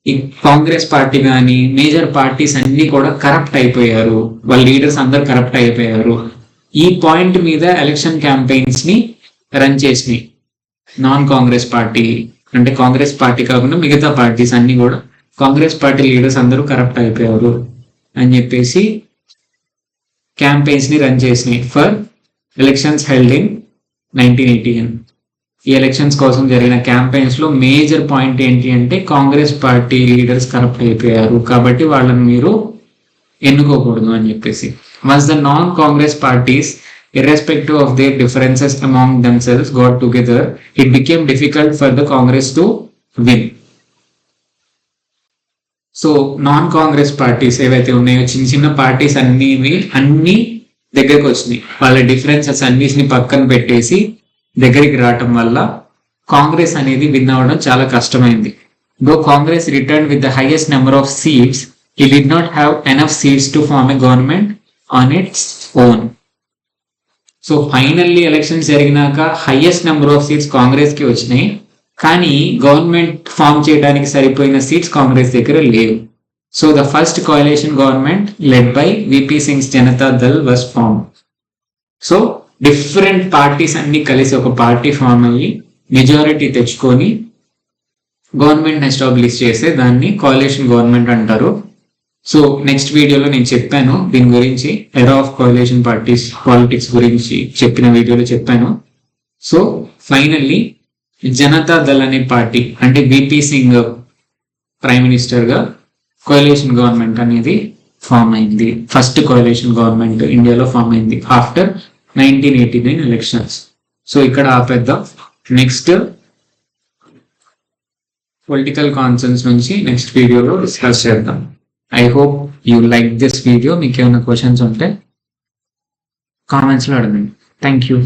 ఈ కాంగ్రెస్ పార్టీ కానీ major parties అన్ని కూడా corrupt అయిపోయారు, వాళ్ళ leaders అందరు కరప్ట్ అయిపోయారు, ఈ పాయింట్ మీద ఎలక్షన్ క్యాంపెయిన్స్ ని రన్ చేసినాయి నాన్ కాంగ్రెస్ పార్టీ, అంటే కాంగ్రెస్ పార్టీ కాకుండా మిగతా పార్టీస్ అన్ని కూడా కాంగ్రెస్ పార్టీ లీడర్స్ అందరూ కరప్ట్ అయిపోయారు అని చెప్పేసి క్యాంపెయిన్స్ ని రన్ చేసినాయి ఫర్ ఎలక్షన్స్ హెల్డ్ ఇన్ 1918. ఈ ఎలక్షన్స్ కోసం జరిగిన క్యాంపెయిన్స్ లో మేజర్ పాయింట్ ఏంటి అంటే కాంగ్రెస్ పార్టీ లీడర్స్ కరప్ట్ అయిపోయారు కాబట్టి వాళ్ళని మీరు ఎన్నుకోకూడదు అని చెప్పేసి. Once the non-Congress parties, irrespective of their differences among themselves, got together, it became difficult for the Congress to win. So non Congress parties ఏవైతే ఉన్నాయో చిన్న చిన్న పార్టీస్ అన్ని దగ్గరికి వచ్చినాయి. వాళ్ళ డిఫరెన్సెస్ అన్నిటిని పక్కన పెట్టేసి దగ్గరికి రావటం వల్ల కాంగ్రెస్ అనేది విన్ అవ్వడం చాలా కష్టమైంది. Though Congress return with the highest number of seats, it did not have enough seats to form a government on its own. So finally elections జరిగినాక highest number of seats Congress కి వచ్చినాయి, కానీ government form చేయడానికి సరిపోయిన seats Congress దగ్గర లేవు. So the first coalition government led by VP Singh's Janata Dal was form. So different parties అన్ని కలిసి ఒక పార్టీ ఫామ్ అయ్యి మెజారిటీ తెచ్చుకొని గవర్నమెంట్ ఎస్టాబ్లిష్ చేసే దాన్ని కోalition గవర్నమెంట్ అంటారు. సో నెక్స్ట్ వీడియోలో నేను చెప్పాను దీని గురించి, ఎరా ఆఫ్ కోalition పార్టీస్ పాలిటిక్స్ గురించి చెప్పిన వీడియోలో చెప్పాను. సో ఫైనల్లీ జనతా దళ్ అనే పార్టీ అంటే విపి సింగ్ ప్రైమ్ మినిస్టర్ గా కోalition గవర్నమెంట్ అనేది ఫామ్ అయింది. ఫస్ట్ కోalition గవర్నమెంట్ ఇండియాలో ఫామ్ అయింది ఆఫ్టర్ 1989 ఎలక్షన్స్. సో ఇక్కడ ఆపేద్దాం. నెక్స్ట్ పొలిటికల్ కాన్సర్న్స్ నుంచి నెక్స్ట్ వీడియోలో డిస్కస్ చేద్దాం. I hope you like this video. మీకు ఏమైనా క్వశ్చన్స్ ఉంటే కామెంట్స్లో అడగండి. Thank you.